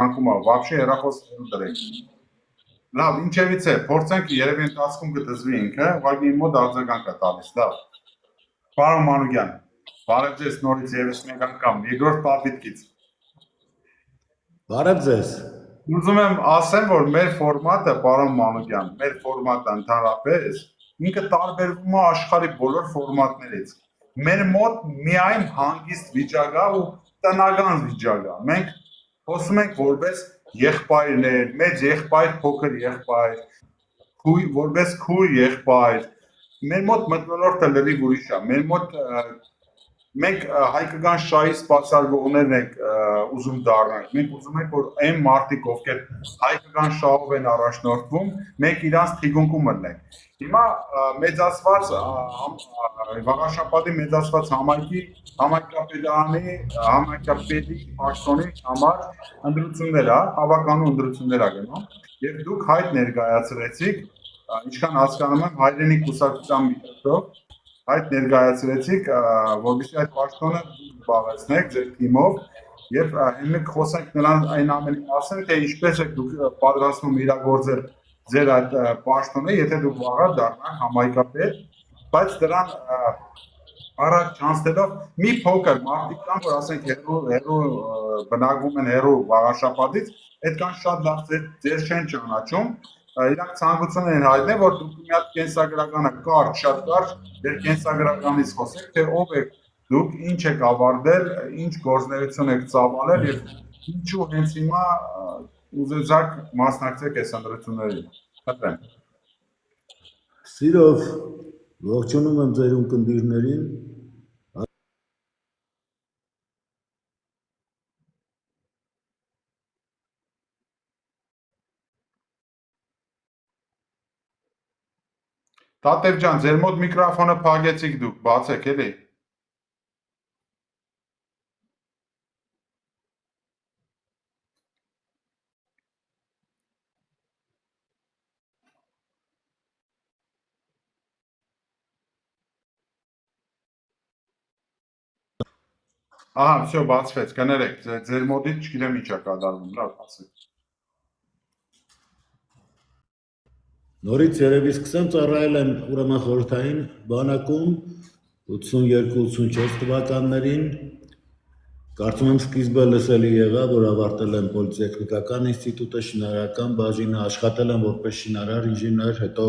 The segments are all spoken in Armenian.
անկումա вообще հեռախոսներում դրեք։ Լավ, ինչևից է, փորձենք երևի ընթացքում կդզվի ինքը, ուղղակի իմ մոտ արձագանք է տալիս, լավ։ Պարոն Մանուկյան, բարև ձեզ նորից եւս մեկ անգամ, երկրորդ պատվիճից։ Բարև ձեզ։ Ուզում եմ ասեմ, որ մեր ֆորմատը, պարոն Մանուկյան, մեր ֆորմատը ընդհանրապես ինքը տարբերվում է աշխարհի բոլոր ֆորմատներից։ Մեր մոտ միայն հանգիստ վիճակ է ու տնական վիճակ է։ Մենք խոսում ենք որպես եղբայրներ, մեծ եղբայր, փոքր եղբայր, որպես քույր եղբայր։ Մեր մոտ մթնոլորտը լրիվ ուրիշ է։ Մեր մոտ մենք հայկական շահի սպասարկողներն ենք ուզում դառնանք։ Մենք ուզում ենք, որ այն մարդիկ, ովքեր հայկական շահով են առաջնորդվում, մենք իրանց թիկունքում մտնենք։ Հիմա մեծացված վաղաշաբաթի մեծացված համայնքապետի պաշտոնի համար ընտրություններ է, հավականու ընտրություններ է գնում, եւ դուք հայտ ներկայացրեցիք, ինչքան հասկանում եմ, հայրենի կուսակցության միջոցով այդ ներկայացրեցիք, որովհետեւ այդ պաշտոնը զբաղեցնեք ձեր թիմով եւ մենք խոսենք նրան այն ամենի մասին, թե ինչպես եք դուք պատրաստվում իրագործել ձեր այդ պաշտոնը, եթե դուք վաղը դառնաք համայնքապետ, բայց դրան առաջ չանցնելով մի փոքր մարդիկ կան, որ ասենք հերո բնակվում են հերո վաղաշաբաթից, այդքան շատ լավ ձեր չեն ճանաչում, իրանք ցանկություն են հայտնել, որ դուք մի հատ կենսագրականը կարճ, շատ կարճ, ձեր կենսագրականից խոսեք, թե ով եք դուք, ինչ եք ավարտել, ինչ գործունեություն եք ծավալել եւ ինչու հենց հիմա ուզեցաք մասնակցեք այս ընտրություններին։ Խնդրեմ։ Սիրով ողջունում եմ ձեր ունկնդիրներին։ Տատև ջան, ձեր մոտ միկրոֆոնը փակեցիք դուք, բացեք էլի։ Ահա, всё, բացվեց, կներեք, ձեր մոտից չգիտեմ ինչ է կատարվում, լավ, ասեք։ Նորից երևի սկսեմ ծառայել եմ ուրեմն խորհրդային բանակում 82-84 թվականներին, կարծում եմ սկիզբը լսելի եղավ, որ ավարտել եմ պոլիտեխնիկական ինստիտուտը, շինարարական բաժինը, աշխատել եմ որպես շինարար ինժեներ, հետո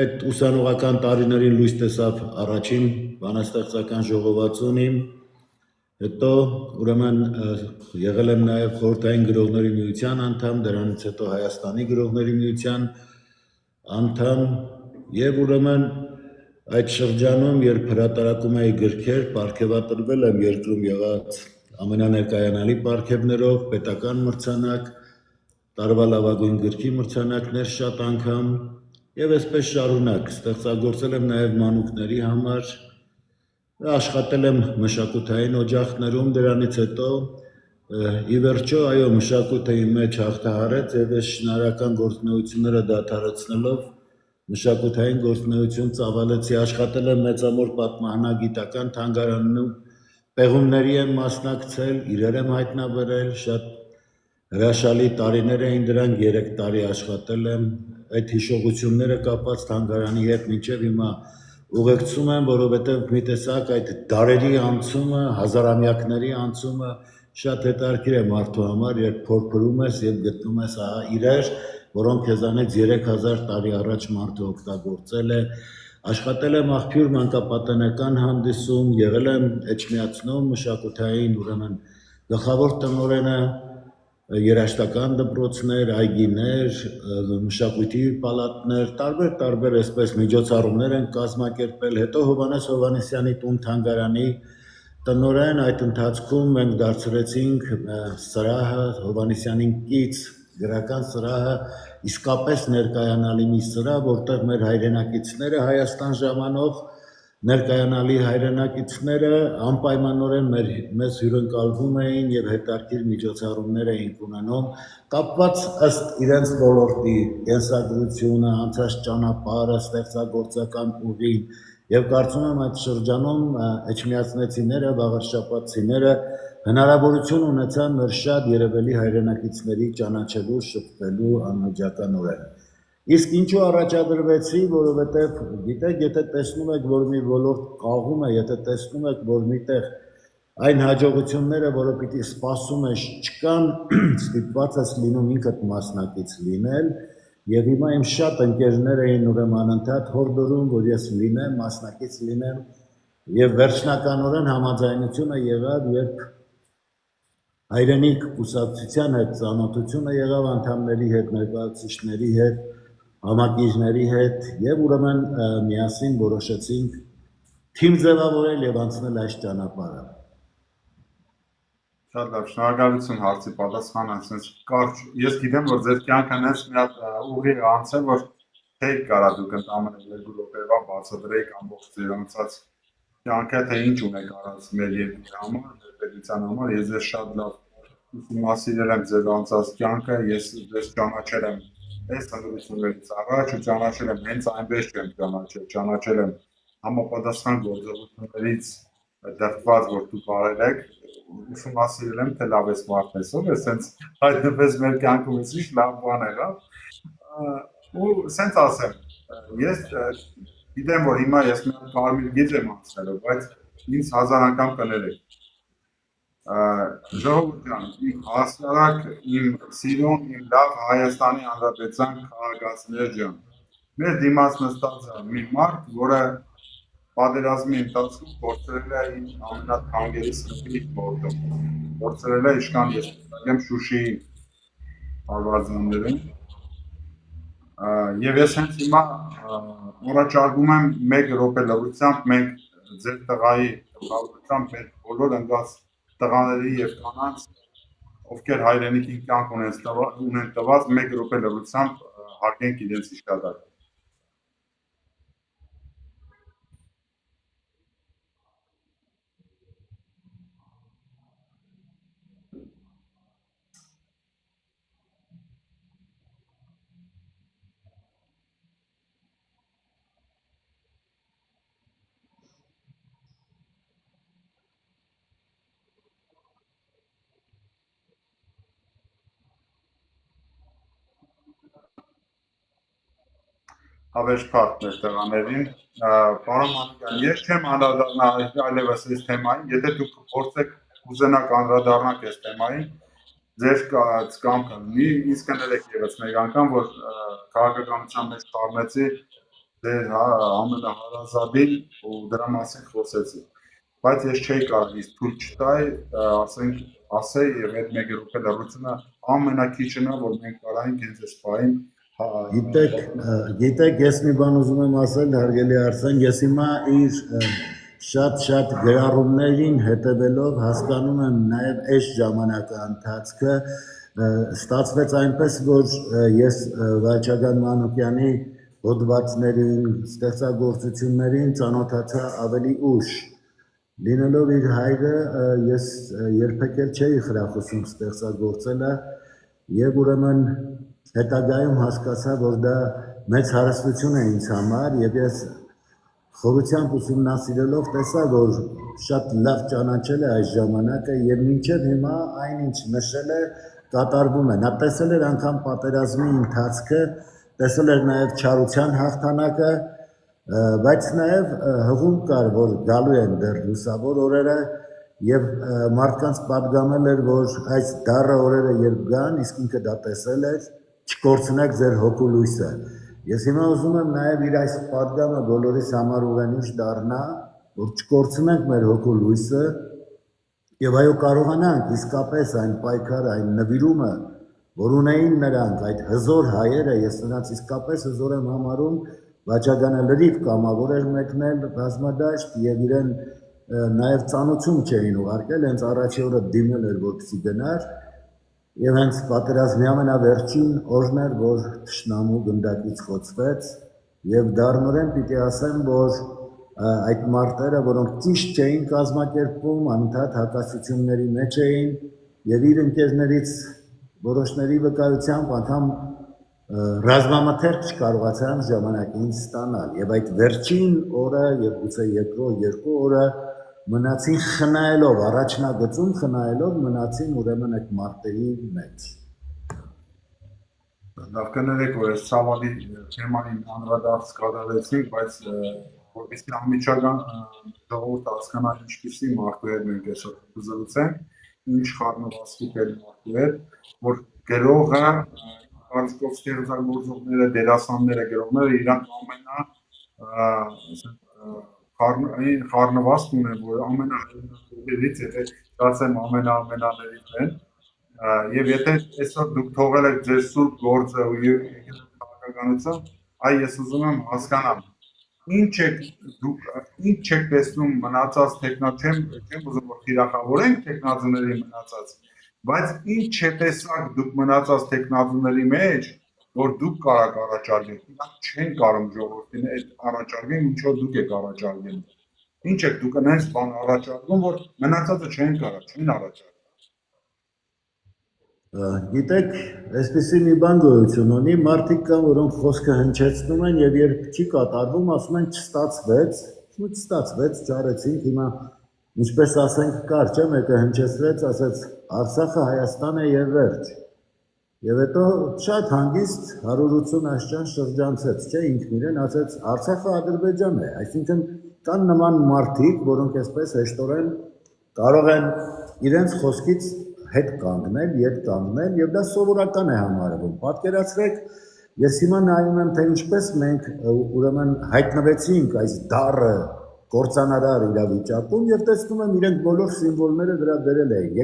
այդ ուսանողական տարիներին լույս տեսավ առաջին բանաստեղծական ժողովածուն իմ, հետո ուրեմն եղել եմ նաև խորհրդային գրողների միության անդամ, դրանից հետո Հայաստանի գրողների միության անդամ եւ ուրեմն այդ շրջանում, երբ հրատարակում էի գրքեր, պարգևատրվել եմ երկրում եղած ամենաներկայանալի պարգևներով, պետական մրցանակ, տարվա լավագույն գրքի մրցանակներ շատ անգամ եւ այսպես շարունակ ստեղծագործել եմ նաեւ մանուկների համար, աշխատել եմ մշակութային օջախներում, դրանից հետո ի վերջո, այո, մշակույթը իմ մեջ հաղթահարեց եւ այս շինարարական գործունեությունները դադարեցնելով մշակութային գործունեություն ծավալեցի, աշխատել եմ մեծամոր պատմահնագիտական թանգարանում, պեղումների եմ մասնակցել, իրեր եմ հայտնաբերել, շատ հրաշալի տարիներ էին դրանք, 3 տարի աշխատել եմ, այդ հիշողությունները կապված թանգարանի հետ մինչեւ հիմա ուղեկցում եմ, որովհետեւ մի տեսակ այդ դարերի անցումը, հազարամյակների անցումը շատ հետաքրքիր է մարդու համար, երբ փորփրում ես եւ գտնում ես ահա իրեր, որոնք քեզանից 3000 տարի առաջ մարդը օգտագործել է, աշխատել եմ աղբյուր մանկապատանեկան հանդիսում, եղել եմ Էջմիածնում մշակութային ուրեմն գլխավոր տնօրենը, երաժշտական դպրոցներ, այգիներ, մշակույթի պալատներ, տարբեր այսպես միջոցառումներ են կազմակերպել, հետո Հովհաննես Հովհաննիսյանի տուն թանգարանի տնօրեն, այդ ընթացքում մենք դարձրեցինք սրահը Հովհաննիսյանին կից գրական սրահը իսկապես ներկայանալի մի սրահ, որտեղ մեր հայրենակիցները Հայաստան ժամանող ներկայանալի հայրենակիցները անպայմանորեն մեզ հյուրընկալվում էին եւ հետաքրքիր միջոցառումներ էին ունենում, կապված ըստ իրենց ոլորտի կենսագրությունը, անցած ճանապարհը, ստեղծագործական ուղին եւ կարծում եմ այդ շրջանում էջմիածնեցիները, վաղարշապատցիները հնարավորություն ունեցան մեր շատ երևելի հայրենակիցների ճանաչելու, շփվելու անմիջականորեն։ Իսկ ինչու առաջադրվեցի, որովհետև գիտեք, եթե տեսնում եք, որ մի ոլորտ կաղում է, եթե տեսնում եք, որ միտեղ այն հաջողությունները, որը պիտի սպասում ես չկան, ստիպված ես լինում ինքդ մասնակից լինել, եւ հիմա իմ շատ ընկերներ էին ուրեմն անընդհատ հորդորում, որ ես լինեմ, մասնակից լինեմ, եւ վերջնականորեն համաձայնությունը եղավ, երբ հայրենիք կուսակցության հետ ծանոթությունը եղավ անդամների հետ, ներկայացուցիչների հետ, համակիրների հետ եւ ուրեմն միասին որոշեցինք թիմ ձևավորել եւ անցնել այս ճանապարհը։ Շատ լավ, շնորհակալություն հարցի պատասխանը, ասենց կարճ։ Ես գիտեմ, որ ձեր կյանքը նես մի հատ ուղի անցել, որ թե կարա դուք ընդամենը 2 րոպեվա բացատրեիք ամբողջ ձեր անցած կյանքը, թե ինչ ունեք արած մեր երկրի համար, մեր պետության համար։ Ես ձեզ շատ լավ ուսումնասիրել եմ ձեր անցած կյանքը, ես ձեզ ճանաչել եմ այս ընդդիմություններից առաջ ու ճանաչել եմ հենց այնպես չեմ ճանաչել եմ համապատասխան գործողություններից դրդված, որ դուք արել եք, ուսումնասիրել եմ, թե լավ ես մարդ ես, ով է, սենց հայտնվեց մեր կյանքում, ինչ լավ բան եղավ, ու սենց ասեմ, ես գիտեմ, որ հիմա ես մի կարմիր գիծ եմ անցնելով, բայց ինձ 1000 անգամ կներեք, ժողովուրդ ջան, իմ հասարակ, իմ սիրուն, իմ լավ Հայաստանի Հանրապետության քաղաքացիներ ջան, մեր դիմաց նստած է մի մարդ, որը պատերազմի ընթացքում փորձել է իր ամենաթանկերի սրտի մորտում, փորձել է իշքան ես եմ Շուշիի հարվածաններին, եւ ես հենց հիմա առաջարկում եմ 1 րոպե լրությամբ մենք ձեր տղայի հաղորդությամբ մեր բոլոր ընկած տղաների եւ կանանց, ովքեր հայրենիքի կյանք ունեն տված 1 րոպե լրությամբ հարգենք իրենց իշկադակը։ Հավերժ պարտներ տղաներին, պարոն Մանուկյան, ես չեմ անդրադառնա այլևս այս թեմային, եթե դուք փորձեք կուզենաք անդրադառնալ այս թեմային, ձեր կամքը լինի, ինձ կներեք ևս մեկ անգամ, որ քաղաքականության մեջ խառնեցի ձեր ամենահարազատին ու դրա մասին խոսեցի, բայց ես չէի կարող ինձ թույլ չտալ, ասեի եւ այդ 1 րոպե լրությունը ամենակիչն է, որ մենք կարայինք հենց այս պահին Գիտեք, ես մի բան ուզում եմ ասել, հարգելի Արսեն, ես հիմա իր շատ գրառումներին հետևելով հասկանում եմ նաև այս ժամանակի ընթացքը ստացվեց այնպես, որ ես Վարչագան Մանուկյանի հոդվածներին, ստեղծագործություններին ծանոթացա ավելի ուշ։ Լինելով իր հայրը, ես երբեք էլ չէի խրախուսում ստեղծագործելը եւ ուրեմն հետագայում հասկացա, որ դա մեծ հարստություն է ինձ համար եւ ես խորությամբ ուսումնասիրելով տեսա, որ շատ լավ ճանաչել է այս ժամանակը եւ մինչեւ հիմա այնինչ նշել է կատարվում է։ Նա տեսել էր անգամ պատերազմի ընթացքը, տեսել էր նաեւ չարության հաղթանակը, բայց նաեւ հղում կար, որ գալու են դեռ լուսավոր օրերը եւ մարդկանց պատգամել էր, որ այս դառը օրերը երբ գան, իսկ ինքը դա տեսել էր, չկորցնեք ձեր հոգու լույսը։ Ես հիմա ուզում եմ նաև իր այս պատգամը բոլորիս համար ուղենիշ դառնա, որ չկորցնենք մեր հոգու լույսը եւ այո կարողանանք իսկապես այն պայքարը, այն նվիրումը, որ ունեին նրանք, այդ հզոր հայերը, ես նրանց իսկապես հզոր եմ համարում, Վաճագանը լրիվ կամավոր էր մեկնել բազմադաշտ եւ իրեն նաև ծանոթում չէին ուղարկել, հենց առաջի օրը դիմել էր, որպեսզի գնար եւ հենց պատերազմի ամենավերջին օրն էր, որ թշնամու գնդակից խոցվեց եւ դառնորեն պիտի ասեմ, որ այդ մարտերը, որոնք ճիշտ չէին կազմակերպվում, անընդհատ հակասությունների մեջ էին եւ իր ընկերներից որոշների վկայությամբ անգամ ռազմամթերք չկարողացան ժամանակին ստանալ եւ այդ վերջին օրը եւ գուցե երկրորդ 2 օրը մնացին խնայելով, առաջնագծում խնայելով մնացին ուրեմն այդ մարտերի մեջ։ Լավ կներեք, որ այս ցավալի թեմանին անդրադարձ կատարեցինք, բայց որպեսզի անմիջական ժողովուրդը հասկանա ինչպիսի մարդու հետ մենք այսօր կզրուցենք, ինչ խառնվածքիկ է մարդու հետ, որ գրողը, կարծիքով ստեղծագործողները, դերասանները, գրողները իրանք խառնվածք ունեն, որ ամենահայտնիներից, եթե դասեմ ամենաներից են, եւ եթե այսօր դուք թողել եք ձեր սուրբ գործը ու քաղաքականությունը, այ ես ուզում եմ հասկանամ, ինչ եք տեսնում մնացած չեմ ուզում որ թիրախավորենք տեխնազուների մնացած, բայց ինչ չտեսակ դուք մնացած տեխնազուների մեջ, որ դուք կարաք առաջարկեք, իրանք չեն կարող ժողովրդին այդ առաջարկեն, ինչ որ դուք եք առաջարկել։ Ինչ եք դուք այնպես բան առաջարկում, որ մնացածը չեն առաջարկել։ Գիտեք, այսպեսի մի բան գոյություն ունի, մարդիկ կան, որոնք խոսքը հնչեցնում են եւ երբ չի կատարվում, ասում են չստացվեց, ճարեցինք, հիմա ինչպես ասենք կար, չէ՞, մեկը հնչեցրեց, ասեց Արցախը Հայաստան է եւ վերջ։ Եվ հետո շատ հանգիստ 180 աշճան շրջանցեց, չէ՞, ինքն իրեն ասեց Արցախը Ադրբեջան է, այսինքն կան նման մարդիկ, որոնք այսպես հեշտորեն կարող են իրենց խոսքից հետ կանգնել, ետ կանգնել եւ դա սովորական է համարվում։ Պատկերացրեք, ես հիմա նայում եմ, թե ինչպես մենք ուրեմն հայտնվեցինք այս դառը կործանարար իրավիճակում եւ տեսնում եմ իրենք բոլոր սիմվոլները դրա բերել էին։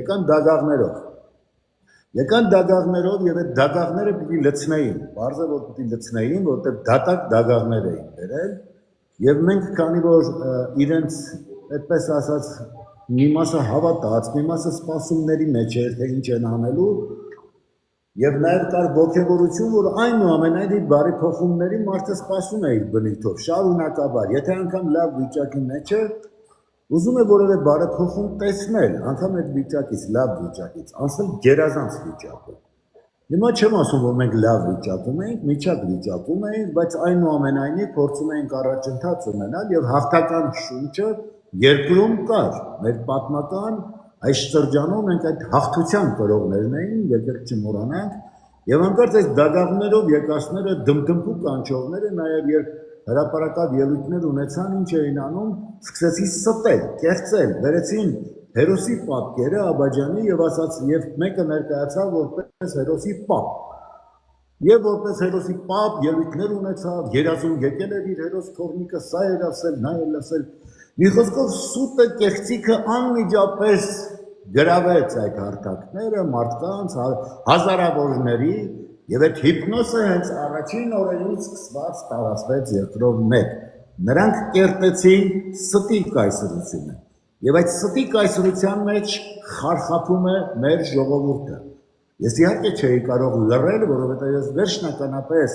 Եկան դագաղներով եւ այդ դագաղները պիտի լցնեին։ Բարձր որ պիտի լցնեին, որտեղ դատակ դագաղներ էին բերել եւ մենք քանի որ իրենց այդպես ասած մի մասը հավատաց, մի մասը սպասումների մեջ էր, թե ինչ են անելու եւ նաեւ կար ողջավորություն, որ այնուամենայնիվ բարի փոխումների մարդը սպասում է իր բնույթով, շարունակաբար, եթե անգամ լավ վիճակի մեջ է, ուզում է որևէ բարի փոխում տեսնել, անգամ այդ վիճակից, լավ վիճակից, անցնել գերազանց վիճակը։ Հիմա չեմ ասում, որ մենք լավ վիճակում էինք, միջակ վիճակում էինք, բայց այնուամենայնիվ փորձում էինք առաջընթաց ունենալ եւ հաղթական շունչը երկրում կար, մեր պատմական այս շրջանում մենք այդ հաղթության կրողներն էին, եկեք չմոռանանք, եւ անկարծ այս դագաղներով եկածները դմդմփու կանչողները նաեւ երբ հրապարակավ ելույթներ ունեցան, ինչ էին անում, սկսեցին ստել, կեղծել, վերեցին հերոսի պատկերը Աբաջանի եւ ասաց եւ մեկը ներկայացավ որպես հերոսի պապ։ Եվ որպես հերոսի պապ ելույթներ ունեցավ, երազում եկել էր իր հերոս թողնիկը, սա էր ասել, նա էր ասել։ Մի խոսքով սուտը կեղծիքը անմիջապես գրավեց այդ հարթակները մարդկանց, հազարավորների եւ այդ հիպնոսը հենց առաջին օրերից սկսված տարածվեց երկրով մեկ։ Նրանք կերտեցին ստի կայսրությունը եւ այդ ստի կայսրության մեջ խարխափում է մեր ժողովուրդը։ Ես իհարկե չէի կարող լռել, որովհետեւ ես վերջնականապես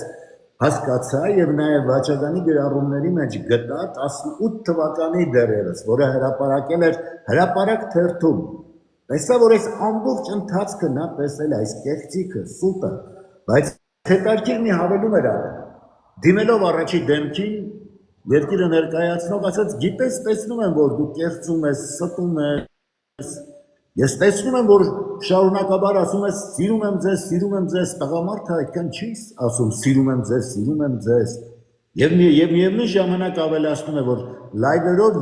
հասկացա եւ նաեւ վաճառանի գրառումների մեջ գտա 18 թվականի դեռևս, որը հրապարակել էր հրապարակ թերթում։ Տեսա, որ այս ամբողջ ընթացքը նա տեսել է այս կեղծիքը, սուտը, բայց հետաքրքիր մի հավելում էր արել։ Դիմելով առաջի դեմքին, երկիրը ներկայացնող ասաց, գիտես, տեսնում եմ, որ դու կեղծում ես, ստում ես։ Ես տեսնում եմ, որ շարունակաբար ասում ես, սիրում եմ ձեզ, տղամարդը այդքան չի ասում, սիրում եմ ձեզ։ Եվ միևնույն ժամանակ ավելացնում է, որ լայվերով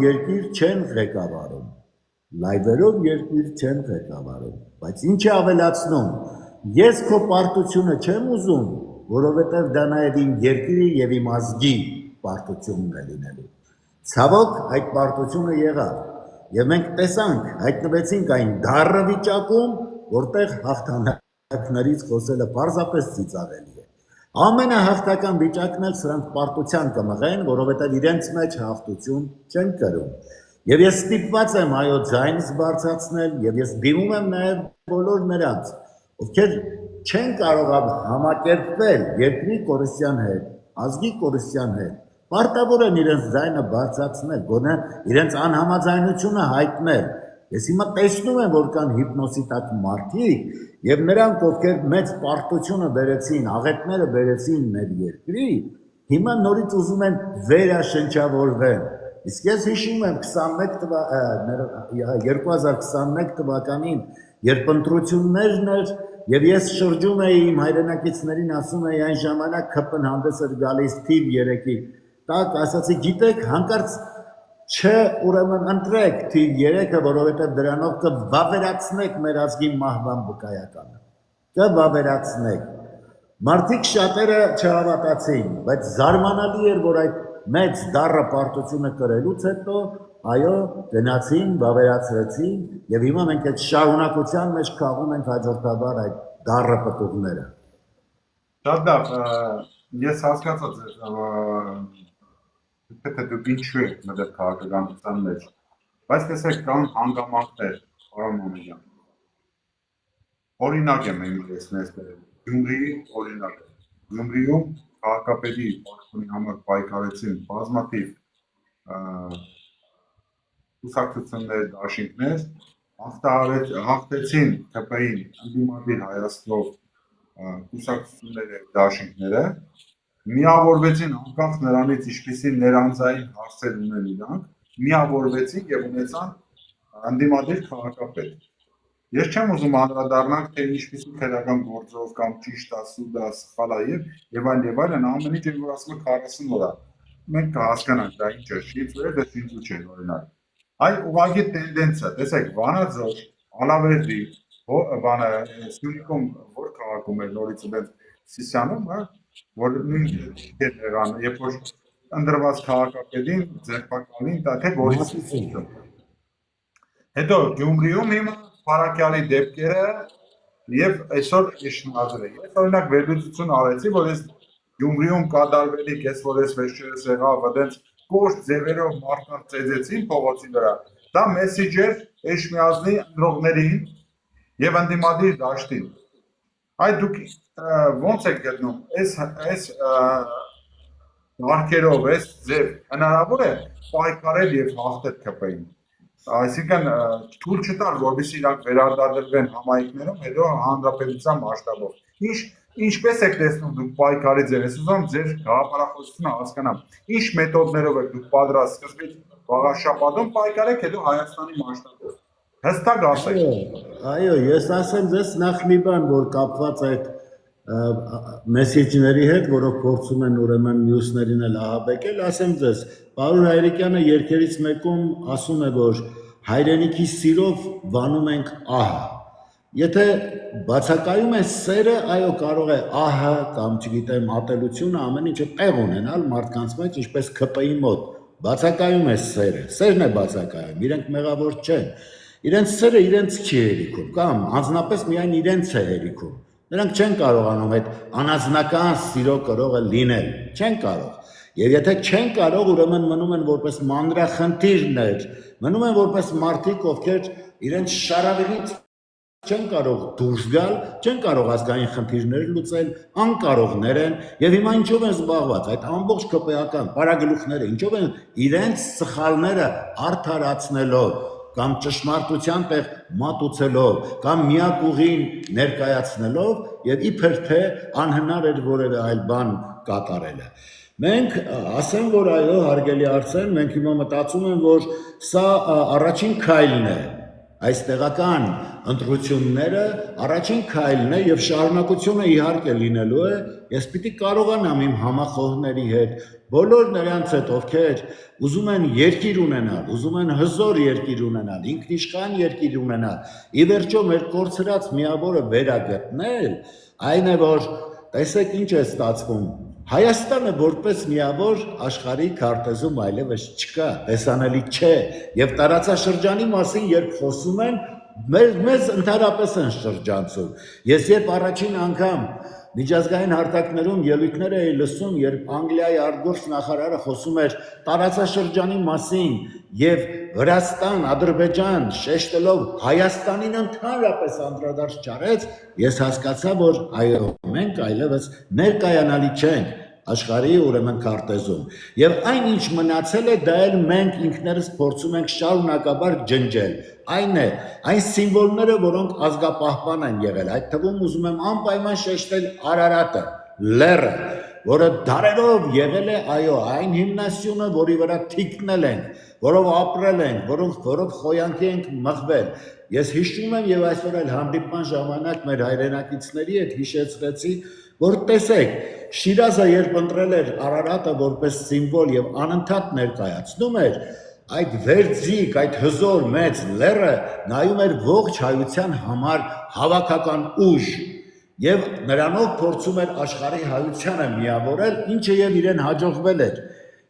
երկիր չեն ղեկավարում։ Բայց ինչ է ավելացնում։ Ես քո պարտությունը չեմ ուզում, որովհետև դա նաև իմ երկրի եւ իմ ազգի պարտությունն է լինելու։ Ցավոք, այդ պարտությունը եղավ։ Եվ մենք տեսանք, հայտնվեցինք այն դառը վիճակում, որտեղ հաղթանակներից խոսելը պարզապես ծիծաղելի է։ Ամենահաղթական վիճակն էլ սրանք պարտության կմղեն, որովհետև իրենց մեջ հաղթություն չեն կրում։ Եվ ես ստիպված եմ այո ձայնս բարձրացնել, եւ ես դիմում եմ նաեւ բոլոր նրանց, ովքեր չեն կարող համակերպվել երկրի կորստյան հետ, ազգի կորստյան հետ, պարտավոր են իրենց ձայնը բարձրացնել, գոնե իրենց անհամաձայնությունը հայտնել։ Ես հիմա տեսնում եմ, որ կան հիպնոսի տակ մարդիկ, եւ նրանք, ովքեր մեծ պարտությունը բերեցին, աղետները բերեցին մեր երկրի, հիմա նորից ուզում են վերաշնչավորվել։ Իսկ ես հիշում եմ 2021 թվականին, երբ ընտրություններն էր, եւ ես շրջում էի իմ հայրենակիցներին, ասում էի այն ժամանակ ԿՊ-ն հանդես էր գալիս թիվ 3-ի, տակ ասացի, գիտեք, հանկարծ չէ, ուրեմն ընտրեք թիվ 3-ը, որովհետեւ դրանով կվավերացնեք մեր ազգի մահվան վկայականը, կվավերացնեք։ Մարդիկ շատերը չհավատացին, բայց զարմանալի էր, որ այդ մեծ դառը պարտությունը կրելուց հետո, այո, գնացին, վավերացրեցին, եւ հիմա մենք այդ շարունակության մեջ քաղում ենք հաջորդաբար այդ դառը պտուղները։ Շատ լավ, ես հասկացա ձեր թե դուք ինչու եք մտել քաղաքականության մեջ, բայց տեսեք կան հանգամանքներ, պարոն Մամեդյան։ Օրինակ եմ ես մեզ բերել, Գյումրիի օրինակ է։ Գյումրիում քաղաքապետի պաշտոնի համար պայքարեցին բազմաթիվ կուսակցություններ, դաշինքներ, հաղթեցին ԿՊ-ին ընդդիմադիր հայացքով կուսակցությունները, դաշինքները, միավորվեցին անկախ նրանից ինչպիսի ներանձային հարցեր ունեն իրանք, միավորվեցին եւ ունեցան ընդդիմադիր քաղաքապետ։ Ես չեմ ուզում անդրադառնալ, թե ինչպիսի քրական գործով կամ ճիշտ է, սուտ է, սխալ է եւ այլն, ամեն ինչ որ ասում է 40 օր է։ Մենք կհասկանանք դա ինչ է, շիֆրը դա ինչ չէ օրինակ։ Այ ուղղակի տենդենսը, տեսեք, Վանաձոր, Ալավերդի, բանը Սյունիքում որ քաղաքում է նորից դեռ Սիսիանում, հա, որ նույն դերան, երբ որ ընդրված քաղաքապետին ձերբակալին, դա թե Գորիսը։ Հետո Գյումրիում հիմա Փարակյալի դեպքերը եւ այսօր իշխանները։ Ես օրինակ վերլուծություն արեցի, որ ես Գյումրիում կատարվելիք, ես որ ես վերջերս եղավ, այդպես կոշտ ձևերով մարդկանց ծեծեցին փողոցի վրա։ Դա մեսեջ էր Էշմիածնի ընտրողներին եւ ընդդիմադիր դաշտին։ Այդ դուք ո՞նց եք գտնում, այս markerով, այս ձև հնարավոր է պայքարել եւ հաղթել ԿՊ-ին։ Այսինքն թույլ չտալ, որովհետեւ իրանք վերարտադրվեն համայնքներում, հետո հանրապետության մասշտաբով։ Ինչպես եք տեսնում դուք պայքարի ձև, ես ուզում ձեր գաղափարախոսությունը հասկանամ։ Ինչ մեթոդներով եք դուք պատրաստ սկզբից Վաղաշապատում պայքարեք, հետո Հայաստանի մասշտաբով։ Հստակ ասեք։ Այո, ես ասեմ ձեզ նախ մի բան, որ կապված այդ մեսեջների հետ, որով փորձում են ուրեմն մյուսներին էլ ահաբեկել, ասեմ ձեզ, Պարոն Հայրիկյանը երկերից մեկում ասում է, որ հայրենիքի սիրով վանում ենք ահը։ Եթե բացակայում է սերը, այո, կարող է ահը կամ չգիտեմ ատելությունը ամեն ինչը տեղ ունենալ մարդկանց մեջ, ինչպես ԿՊ-ի մոտ։ Բացակայում է սերը, սերն է բացակայում, իրենք մեղավոր չեն։ Իրենց սերը իրենց չի հերիքում, կամ անձնապես միայն իրենց է հերիքում։ Նրանք չեն կարողանում այդ անազնական սիրո կրողը լինել, չեն կարող։ Եվ եթե չեն կարող, ուրեմն մնում են որպես մանրախնդիրներ, մնում են որպես մարդիկ, ովքեր իրենց շարավելից չեն կարող դուրս գալ, չեն կարող ազգային խնդիրներ լուծել, անկարողներ են, եւ հիմա ինչով են զբաղված, այդ ամբողջ ԿՊ-ական պարագլուխները, ինչով են իրենց սխալները արդարացնելով, կամ ճշմարտության տեղ մատուցելով, կամ միակ ուղին ներկայացնելով եւ իբր թե անհնար էր որևէ այլ բան կատարելը։ Մենք ասեմ, որ այո, հարգելի Արսեն, մենք հիմա մտածում ենք, որ սա առաջին քայլն է, այս տեղական ընտրությունները առաջին քայլն է եւ շարունակությունը իհարկե լինելու է, ես պիտի կարողանամ իմ համախոհների հետ, բոլոր նրանց հետ, ովքեր ուզում են երկիր ունենալ, ուզում են հզոր երկիր ունենալ, ինքնիշխան երկիր ունենալ, ի վերջո մեր կորցրած միավորը վերագտնել, այն է, որ տեսեք ինչ է ստացվում, Հայաստանը որպես միավոր աշխարհի քարտեզում այլևս չկա, տեսանելի չէ, եւ տարածաշրջանի մասին երբ խոսում են, մեզ ընդհանրապես են շրջանցում։ Ես երբ առաջին անգամ միջազգային հարթակներում ելույթներ էի լսում, երբ Անգլիայի արտգործ նախարարը խոսում էր տարածաշրջանի մասին եւ Վրաստան, Ադրբեջան շեշտելով Հայաստանին ընդհանրապես անդրադարձ չարեց, ես հասկացա, որ այո, մենք այլևս ներկայանալի չենք աշխարհի ուրեմն քարտեզում եւ այն ինչ մնացել է դա էլ մենք ինքներս փորձում ենք շարունակաբար ջնջել այն է այն սիմվոլները որոնք ազգապահպան են եղել այդ թվում ուզում եմ անպայման շեշտել Արարատը լեռը որը դարերով եղել է այո այն հիմնասյունը, որի վրա թիկնել ենք, որով ապրել ենք, որով խոյանքի ենք մղվել։ Ես հիշում եմ եւ այսօր էլ հանդիպման ժամանակ մեր հայրենակիցների հետ հիշեցրեցի, որ տեսեք, Շիրազը երբ ընտրել էր Արարատը որպես սիմվոլ եւ անընդհատ ներկայացնում էր, այդ վերձիկ, այդ հզոր մեծ լեռը նայում էր ողջ հայության համար հավաքական ուժ եւ նրանով փորձում էր աշխարհի հայությանը միավորել, ինչը եւ իրեն հաջողվել էր։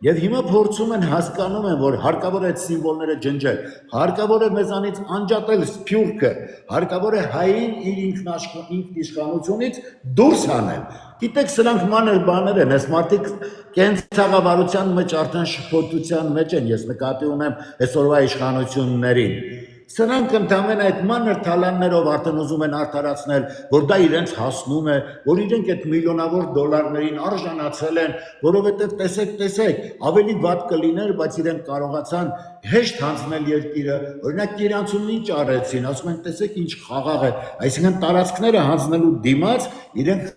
Եվ հիմա փորձում են հասկանում են, որ հարկավոր է այդ սիմվոլները ջնջել, հարկավոր է մեզանից անջատել սփյուռքը, հարկավոր է հային իր ինքնիշխանությունից դուրս հանել։ Գիտեք, սրանք մանր բաներ են, այս մարդիկ կենցաղավարության մեջ արդեն շփոթության մեջ են, ես նկատի ունեմ այսօրվա իշխանություններին։ Սրանք ընդամենը այդ մանր թալաններով արդեն ուզում են արդարացնել, որ դա իրենց հասնում է, որ իրենք այդ միլիոնավոր դոլարներին արժանացել են, որովհետև տեսեք, ավելի վատ կլիներ, բայց իրենք կարողացան հեշտ հանձնել երկիրը, օրինակ իրանցուն ինչ արեցին, ասում են տեսեք ինչ խաղաղ է, այսինքն տարածքները հանձնելու դիմաց իրենք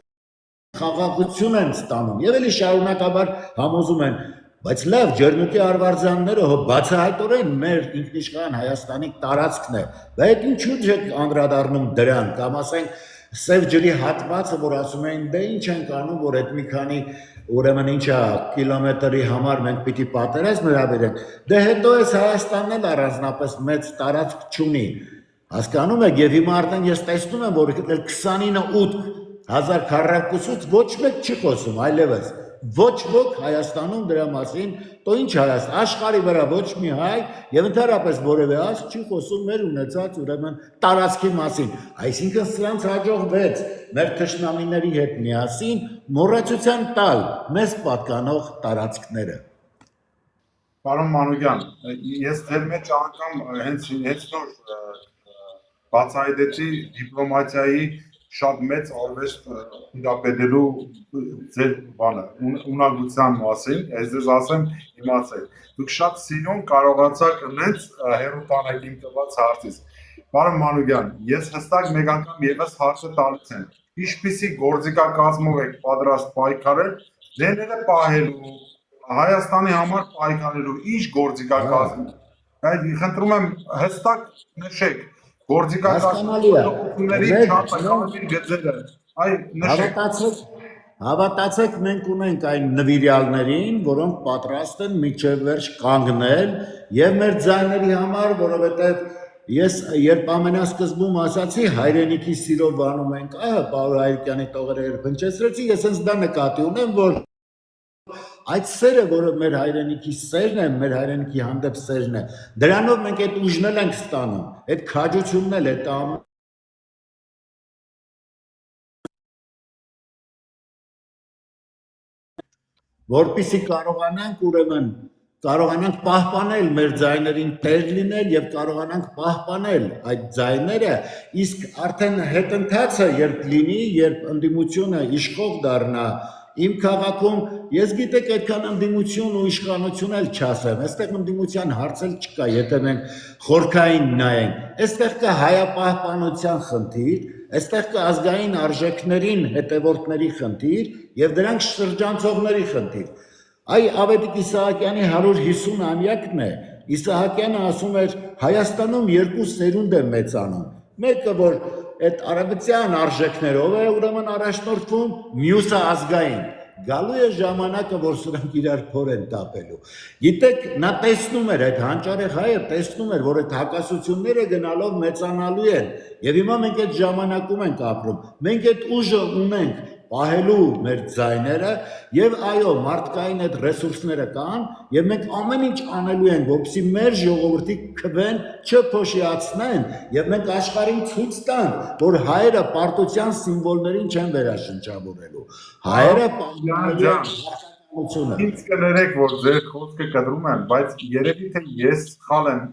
խաղաղություն են ստանում, եւ էլի շարունակաբար համոզում են, բայց լավ ջերմուկի արվարձանները բացահայտորեն մեր ինքնիշխան Հայաստանի տարածքն է, բայց ինչու՞ չեք անդրադառնում դրան, կամ ասենք սև ջրի հատվածը, որ ասում են դե ինչ ենք անում, որ այդ մի քանի ուրեմն ինչա կիլոմետրի համար մենք պիտի պատերազմ հրավիրենք, դե հետո էս Հայաստանն էլ առանձնապես մեծ տարածք չունի, հասկանում եք, եւ հիմա արդեն ես տեսնում եմ, որ 29-8 քառակուսուց ոչ մեկ չի խոսում այլևս, ոչ ոք Հայաստանում դրա մասին, то ինչ Հայաստան, աշխարհի վրա ոչ մի հայ եւ ընդհանրապես որևէ ազգ չի խոսում մեր ունեցած ուրեմն տարածքի մասին, այսինքն սրանց հաջողվեց մեր թշնամիների հետ միասին մոռացության տալ մեզ պատկանող տարածքները։ Պարոն Մանուկյան, ես ձեր մեջ անգամ հենց նոր բացահայտեցի դիպլոմատիայի շատ մեծ արվեստ իրապետելու ձեր բանը, ունակության մասին, ես ձեզ ասեմ իմացել, դուք շատ սիրուն կարողացաք նենց հերոտանեք իմ տված հարցից։ Պարոն Մանուկյան, ես հստակ մեկ անգամ եւս հարցը տալիս եմ, ինչպիսի գործիքակազմով եք պատրաստ պայքարել, ձեները պահելու, Հայաստանի համար պայքարելու, ինչ գործիքակազմ, խնդրում եմ հստակ նշեք, Հավատացեք, մենք ունենք այն նվիրյալներին, որոնք պատրաստ են մինչև վերջ կանգնել եւ մեր ձայների համար, որովհետեւ ես երբ ամենասկզբում ասացի հայրենիքի սիրով բանում ենք, Պավել Հայրիկյանի տողերը երբ հնչեցրեցի, ես հենց դա նկատի ունեմ, որ այդ սերը, որը մեր հայրենիքի սերն է, մեր հայրենիքի հանդեպ սերն է, դրանով մենք այդ ուժն էլ ենք ստանում, այդ քաջությունն էլ է տանում, որպեսզի կարողանանք պահպանել մեր ձայներին տեր լինել եւ կարողանանք պահպանել այդ ձայները, իսկ արդեն հետընթացը երբ լինի, երբ ընդդիմությունը իշխող դառնա Իմ քաղաքում ես գիտեք այդքան ընդդիմություն ու իշխանություն էլ չասեմ, այստեղ ընդդիմության հարց էլ չկա, եթե մենք խորքային նայենք, այստեղ կա հայապահպանության խնդիր, այստեղ կա ազգային արժեքներին հետևորդների խնդիր եւ դրանք շրջանցողների խնդիր։ Այ Ավետիք Իսահակյանի 150-ամյակն է, Իսահակյանը ասում էր Հայաստանում երկու սերունդ է մեծանում, մեկը որ այդ արաբության արժեքներով է ուրեմն առաջնորդվում, մյուսը ազգային, գալու է ժամանակը, որ սրանք իրար փոր են տապելու։ Գիտեք, նա տեսնում էր, այդ հանճարեղ հայը տեսնում էր, որ այդ հակասությունները գնալով մեծանալու են, եւ հիմա մենք այդ ժամանակում ենք ապրում, մենք այդ ուժը ունենք պահելու մեր ձայները եւ այո մարդկային այդ ռեսուրսները կան եւ մենք ամեն ինչ անելու ենք որպեսզի մեր ժողովրդի քվեն չփոշիացնեն եւ մենք աշխարհին ցույց տանք որ հայերը պարտության սիմվոլներին չեն վերաշնչավորելու հայերը պարտությունը ինձ կներեք որ ձեր խոսքը կտրում եմ բայց երևի թե ես սխալ եմ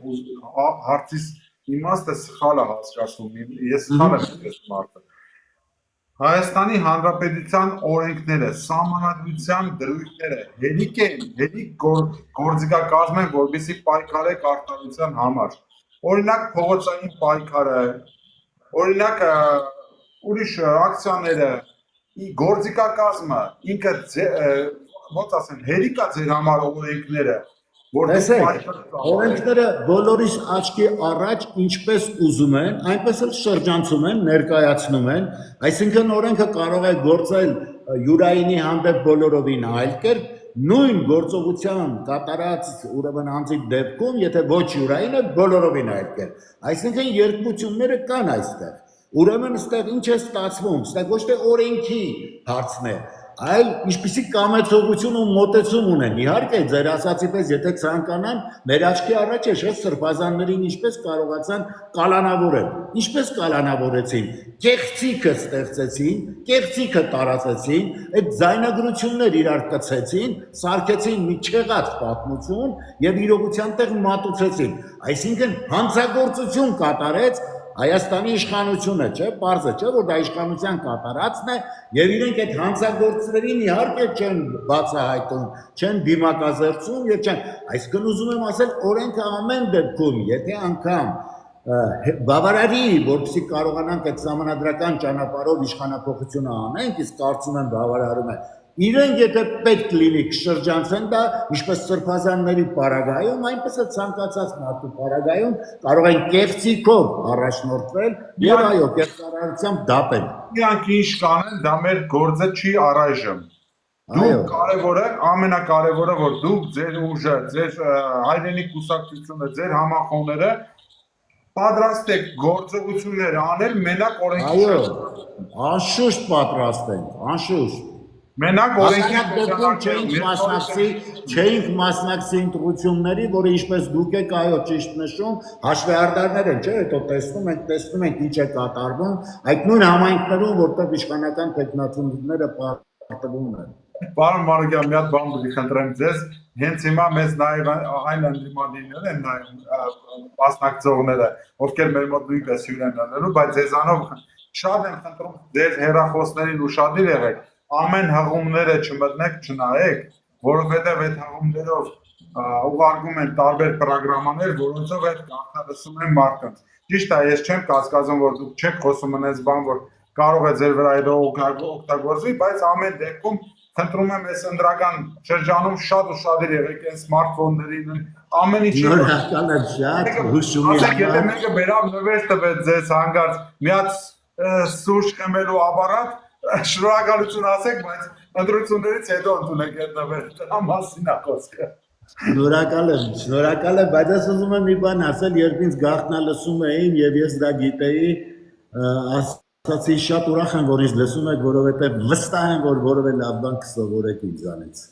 հարցիս իմաստը սխալ է հասկացնում ես սխալ եմ ես մարդը Հայաստանի Հանրապետության օրենքները, սահմանադրության դրույթները հելիք գործիքակազմ են, որպեսզի պայքարեք արտադրության համար։ Օրինակ փողոցային պայքարը, օրինակ ուրիշ ակցիաները, գործիքակազմը ինքը ոնց ասեմ, հերիկա ձեր համար օրենքները, որ Տեսեք, օրենքները բոլորիս աչքի առաջ ինչպես ուզում են, այնպես էլ շրջանցում են, ներկայացնում են, այսինքն օրենքը կարող է գործել յուրայինի հանդեպ բոլորովին այլ կերպ, նույն գործողության կատարած ուրեմն անձի դեպքում, եթե ոչ յուրայինը, բոլորովին այլ կերպ։ Այսինքն երկբությունները կան այստեղ։ Ուրեմն ստեղ ինչ է ստացվում, ստեղ ոչ թե օրենքի հարցն է, այլ ինչպիսի կամեցողություն ու մոտեցում ունեն։ Իհարկե, ձեր ասացի պես, եթե ցանկանան, մեր աչքի առաջ է, չէ՞, սրբազաններին ինչպես կարողացան կալանավորել։ Ինչպես կալանավորեցին։ Կեղծիքը ստեղծեցին, կեղծիքը տարածեցին, այդ ձայնագրություններ իրար կցեցին, սարքեցին մի չեղած պատմություն եւ իրողության տեղ մատուցեցին։ Այսինքն հանցագործություն կատարեց Հայաստանի իշխանությունը, չէ, պարզ է, չէ, որ դա իշխանության կատարածն է եւ իրենք այդ հանցագործներին իհարկե չեն բացահայտում, չեն դիմակազերծում եւ չեն, այսինքն ուզում եմ ասել, օրենքը ամեն դեպքում, եթե անգամ բավարարի, որպեսզի կարողանանք այդ համանդրական ճանապարհով իշխանափոխությունը անենք, իսկ կարծում եմ բավարարում է իրենք եթե պետք լինի կշրջանցեն դա, ինչպես սրբազանների պարագայում, այնպես է ցանկացած մարդու պարագայում կարող են կեղծիքով առաջնորդվել եւ այո, կեղծարարությամբ դատել։ Իրանք ինչ կանեն, դա մեր գործը չի առայժմ։ Դուք կարևորը, ամենակարևորը, որ դուք ձեր ուժը, ձեր հայրենի կուսակցությունը, ձեր համախոհները պատրաստ եք գործողություններ անել մենակ օրենքի շրջանակով։ Այո, անշուշտ պատրաստ ենք, անշուշտ։ Մենակ օրենքի չէինք մասնակցի ընտրությունների, որը ինչպես դուք եք այո ճիշտ նշում, հաշվեհարդարներ են, չէ՞, հետո տեսնում ենք ինչ է կատարվում, այդ նույն համայնքներում, որտեղ իշխանական տեխնացուները պարտվում են։ Պարոն Մարուկյան, մի հատ բան պետք է խնդրեմ ձեզ, հենց հիմա մեզ նաև այն ընդդիմադիրներ են մասնակցողները, ովքեր մեր մոտ նույնպես հյուր են անելու, բայց ձեզանով շատ եմ խնդրում ձեր հեռախոսներին ուշադիր եղեք, ամեն հղումները չմտնեք, չնայեք, որովհետև այդ հղումներով ուղարկում են տարբեր պրոգրամաներ, որոնցով այդ կանխատեսում են մարդկանց։ Ճիշտ է, ես չեմ կասկածում, որ դուք չեք խոսում այնպես բան, որ կարող է ձեր վրա օգտագործվի, բայց ամեն դեպքում խնդրում եմ այս ընդրական շրջանում շատ ուշադիր եղեք այն սմարթֆոններին, ամեն ինչի։ Շնորհակալ եմ շատ, հուշում եմ։ Եթե մեկը բերավ նվեր տվեց ձեզ հանգած մի հատ սուրճ խմելու ապարատ, շնորհակալություն ասեք, բայց ընտրություններից հետո ընդունեք այդ նվերը, դրա մասին է խոսքը։ Շնորհակալ եմ, բայց ես ուզում եմ մի բան ասել, երբ ինձ գաղտնա լսում էին եւ ես դա գիտեի, ասացի շատ ուրախ եմ, որ ինձ լսում եք, որովհետեւ վստահ եմ, որ որևէ լավ բան կսովորեք ինձանից։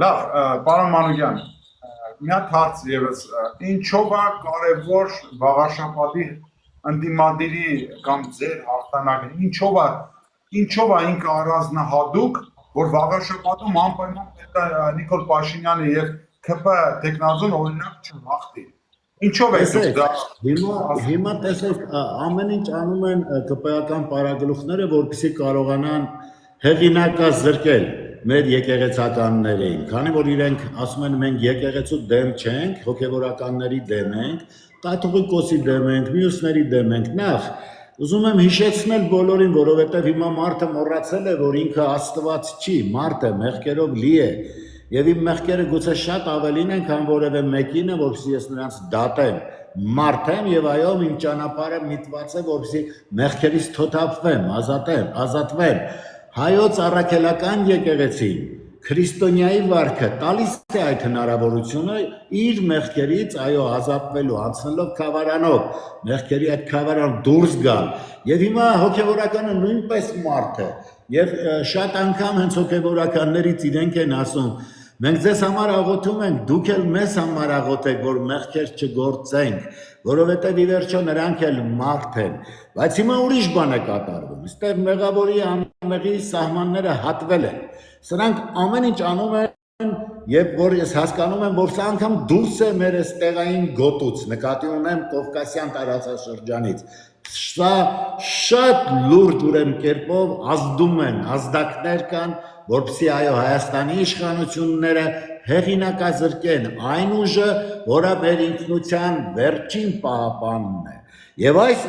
Լավ, պարոն Մանուկյան, մի հատ հարց եւս, ինչով է կարևոր վաղաշաբաթի ընդդիմադիրի կամ ձեր հաղթանակը, ինչով է ինքը առանձնահատուկ, որ վաղաշաբաթում անպայման պետք է Նիկոլ Փաշինյանը եւ ԿՊ տեխնազուն օրինակ չհաղթի։ Ինչով է դա։ Հիմա տեսեք, ամեն ինչ անում են ԿՊ-ական պարագլուխները, որպեսզի կարողանան հեղինակազրկել մեր եկեղեցականներին, քանի որ իրենք ասում են մենք եկեղեցու դեմ չենք, հոգևորականների դեմ ենք, կաթողիկոսի դեմ ենք, մյուսների դեմ ենք, նախ ուզում եմ հիշեցնել բոլորին, որովհետև հիմա մարդը մոռացել է, որ ինքը Աստված չի, մարդը մեղքերով լի է, եւ իմ մեղքերը գուցե շատ ավելին են, քան որևէ մեկինը, որպեսզի ես նրանց դատեմ, մարդ եմ եւ այո, իմ ճանապարհը միտված է, որպեսզի մեղքերից թոթափվեմ, ազատվեմ։ Հայոց առաքելական եկեղեցին քրիստոնյայի վարքը տալիս է այդ հնարավորությունը իր մեղքերից այո ազատվելու անցնելով քավարանով, մեղքերի այդ քավարանով դուրս գալ։ Եվ հիմա հոգևորականը նույնպես մարդ է, եւ շատ անգամ հենց հոգևորականներից իրենք են ասում. մենք ձեզ համար աղոթում ենք, դուք էլ մեզ համար աղոթեք, որ մեղքեր չգործենք, որովհետև ի վերջո նրանք էլ մարդ են, բայց հիմա ուրիշ բան է կատարվում, այստեղ մեղավորի անմեղի սահմանները հատվել են, սրանք ամեն ինչ անում են, եւ որ ես հասկանում եմ, որ սա անգամ դուրս է մեր ստեղային գոտուց, նկատի ունեմ Կովկասյան տարածաշրջանից, սա շատ լուրջ ուրեմն կերպով ազդում են, ազդակներ կան, որպեսզի այո Հայաստանի իշխանությունները հեղինակազրկեն այն ուժը, որը մեր ինքնության վերջին պահապանն է։ Եվ այս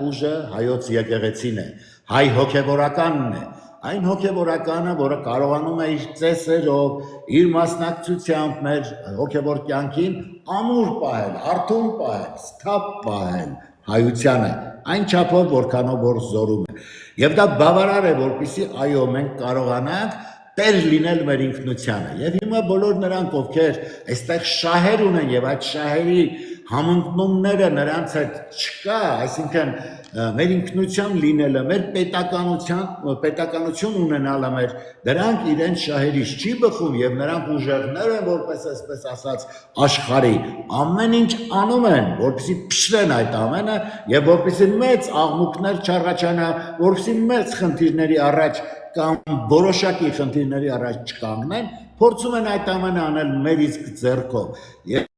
ուժը հայոց եկեղեցին է, հայ հոգևորականն է, այն հոգևորականը, որը կարողանում է իր ծեսերով, իր մասնակցությամբ մեր հոգևոր կյանքին ամուր պահել, արթուն պահել, սթափ պահել հայությանը, այն չափով, որքանով որ զորում է։ Եվ դա բավարար է, որպեսզի այո, մենք կարողանանք տեր լինել մեր ինքնությանը։ Եվ հիմա բոլոր նրանք, ովքեր այստեղ շահեր ունեն եւ այդ շահերի համընկնումները նրանց հետ չկա, այսինքն մեր ինքնության լինելը, մեր պետականություն ունենալը մեր, դրանք իրենց շահերից չի բխում եւ նրանք ուժեղներ են, որպես այսպես ասած աշխարհի ամեն ինչ անում են, որպեսզի փշրեն այդ ամենը եւ որպեսզի մեծ աղմուկներ չառաջանա, որպեսզի մեծ խնդիրների առաջ կամ որոշակի խնդիրների առաջ չկանգնեն, փորձում են այդ ամենը անել մեր իսկ ձեռքով։ Եվ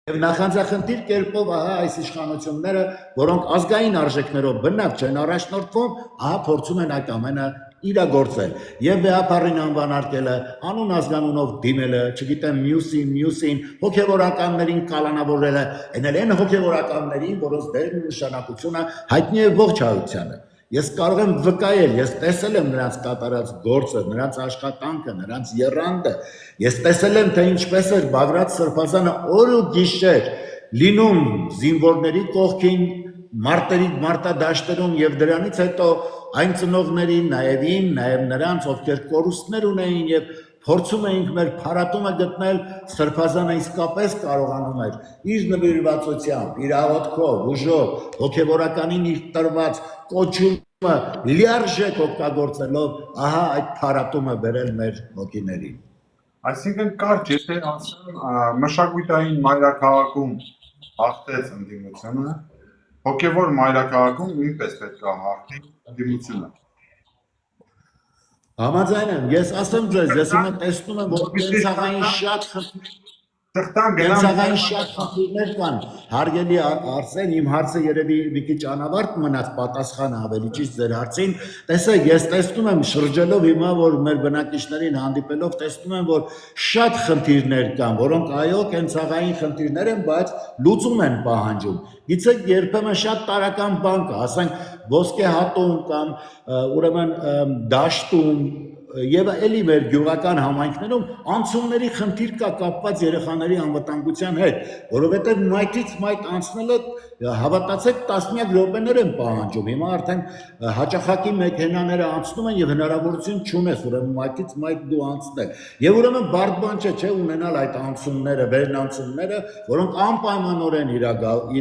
նախանձախնդիր կերպով ահա այս իշխանությունները, որոնք ազգային արժեքներով բնավ չեն առաջնորդվում, ահա փորձում են այդ ամենը իրագործել եւ վեհապարին անվանարկելը, անուն ազգանունով դիմելը, չգիտեմ, մյուսին, հոգեվորականներին կալանավորելը, այն հոգեվորականներին, որոնց դերն ու նշանակությունը հայտնի է ողջ հայությանը։ Ես կարող եմ վկայել, ես տեսել եմ նրանց կատարած գործը, նրանց աշխատանքը, նրանց եռանդը, ես տեսել եմ, թե ինչպես էր Բագրատ Սրբազանը օր ու գիշեր լինում զինվորների կողքին, մարտադաշտերում եւ դրանից հետո այն ծնողներին, նաեւ նրանց, ովքեր կորուստներ ունեին եւ փորձում էինք մեր փառատոնը գտնել, Սրբազանը իսկապես կարողանում էր իր նվիրվածությամբ, իր աղոթքով, ուժով, հոգեվորականին իր տրված կոչումը լիարժեք օգտագործելով, ահա այդ փառատոնը բերել մեր հոգիներին։ Այսինքն կարճ, եթե ասեմ, մշակութային մայրաքաղաքում հաղթեց ընդդիմությունը, հոգևոր մայրաքաղաքում նույնպես պետք է հաղթի ընդդիմությունը։ Համաձայն եմ, ես ասեմ ձեզ, ես հիմա տեսնում եմ, որ կենցաղային շատ խնդիրներ կան, հարգելի Արսեն, իմ հարցը երևի մի քիչ անավարտ մնաց, պատասխանը ավելի ճիշտ ձեր հարցին, տեսեք, ես տեսնում եմ շրջելով հիմա, որ մեր բնակիչներին հանդիպելով տեսնում եմ, որ շատ խնդիրներ կան, որոնք այո կենցաղային խնդիրներ են, բայց լուծում են պահանջում։ Գիտեք, երբեմն շատ տարական բան կա, ասենք ոսկե հատում կամ ուրեմն դաշտում եւ էլի մեր գյուղական համայնքներում անցումների խնդիր կա կապված երեխաների անվտանգության հետ, որովհետեւ մայթից մայթ անցնելը հավատացեք տասնյակ րոպեներ են պահանջում։ Հիմա արդեն հաճախակի մեքենաները անցնում են եւ հնարավորություն չունես ուրեմն մայթից մայթ դու անցնել։ Եվ ուրեմն բարդ բան չէ ունենալ այդ անցումները, վերնանցումները, որոնք անպայմանորեն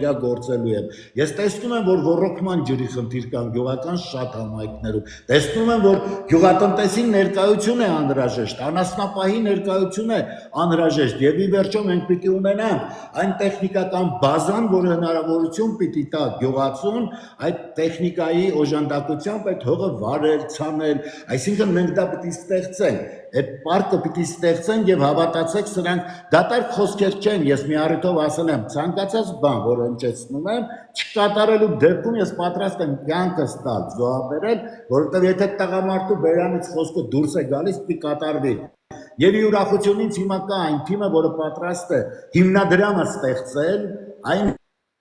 իրագործելու են։ Ես տեսնում եմ, որ ռոռոկման ջրի խնդիր կան գյուղական շատ համայնքներում։ Տեսնում եմ, որ գյուղատնտեսի ներկայություն է անհրաժեշտ, անասնապահի ներկայություն է անհրաժեշտ եւ ի վերջո մենք պիտի ունենանք այն տեխնիկական բազան, որը հնարավորություն պիտի տա գյուղացուն այդ տեխնիկայի օժանդակությամբ այդ հողը վարել, ցանել, այսինքն մենք դա պիտի ստեղծենք, այդ պարկը պիտի ստեղծենք եւ հավատացեք սրանք դատարկ խոսքեր չեն, ես մի առիթով ասել եմ, ցանկացած բան, որը հնչեցնում եմ, չկատարելու դեպքում ես պատրաստ եմ կյանքս տալ, զոհաբերել, որովհետեւ եթե տղամարդու բերանից խոսքը դուրս է գալիս, պիտի կատարվի։ Եվ ուրախությունից հիմա կա այն թիմը, որը պատրաստ է հիմնադրամը ստեղծել, այն